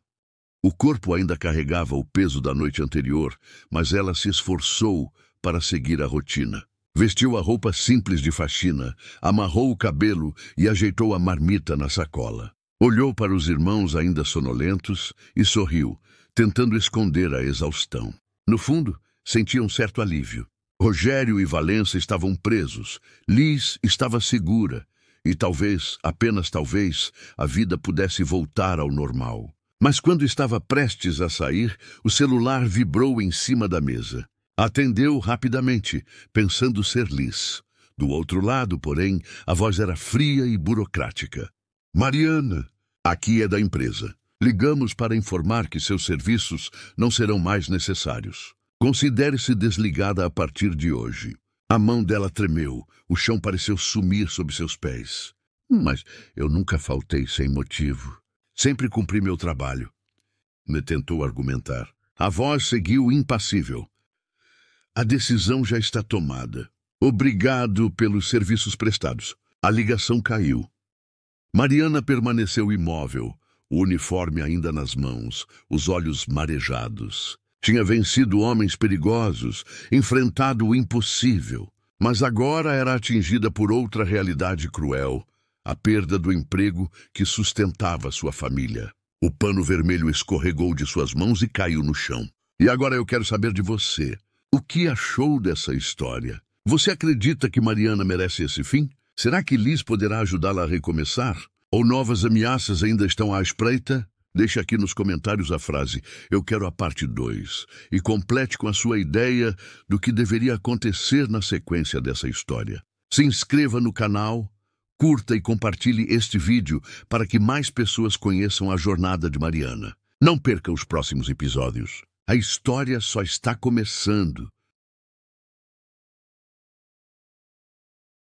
S1: O corpo ainda carregava o peso da noite anterior, mas ela se esforçou para seguir a rotina. Vestiu a roupa simples de faxina, amarrou o cabelo e ajeitou a marmita na sacola. Olhou para os irmãos ainda sonolentos e sorriu, tentando esconder a exaustão. No fundo, sentia um certo alívio. Rogério e Valença estavam presos, Liz estava segura e talvez, apenas talvez, a vida pudesse voltar ao normal. Mas quando estava prestes a sair, o celular vibrou em cima da mesa. Atendeu rapidamente, pensando ser Liz. Do outro lado, porém, a voz era fria e burocrática. Mariana, aqui é da empresa. Ligamos para informar que seus serviços não serão mais necessários. Considere-se desligada a partir de hoje. A mão dela tremeu, o chão pareceu sumir sob seus pés. Mas eu nunca faltei sem motivo. Sempre cumpri meu trabalho. Me tentou argumentar. A voz seguiu impassível. A decisão já está tomada. Obrigado pelos serviços prestados. A ligação caiu. Mariana permaneceu imóvel, o uniforme ainda nas mãos, os olhos marejados. Tinha vencido homens perigosos, enfrentado o impossível. Mas agora era atingida por outra realidade cruel, a perda do emprego que sustentava sua família. O pano vermelho escorregou de suas mãos e caiu no chão. E agora eu quero saber de você. O que achou dessa história? Você acredita que Mariana merece esse fim? Será que Liz poderá ajudá-la a recomeçar? Ou novas ameaças ainda estão à espreita? Deixe aqui nos comentários a frase "Eu quero a parte 2" e complete com a sua ideia do que deveria acontecer na sequência dessa história. Se inscreva no canal, curta e compartilhe este vídeo para que mais pessoas conheçam a jornada de Mariana. Não perca os próximos episódios. A história só está começando.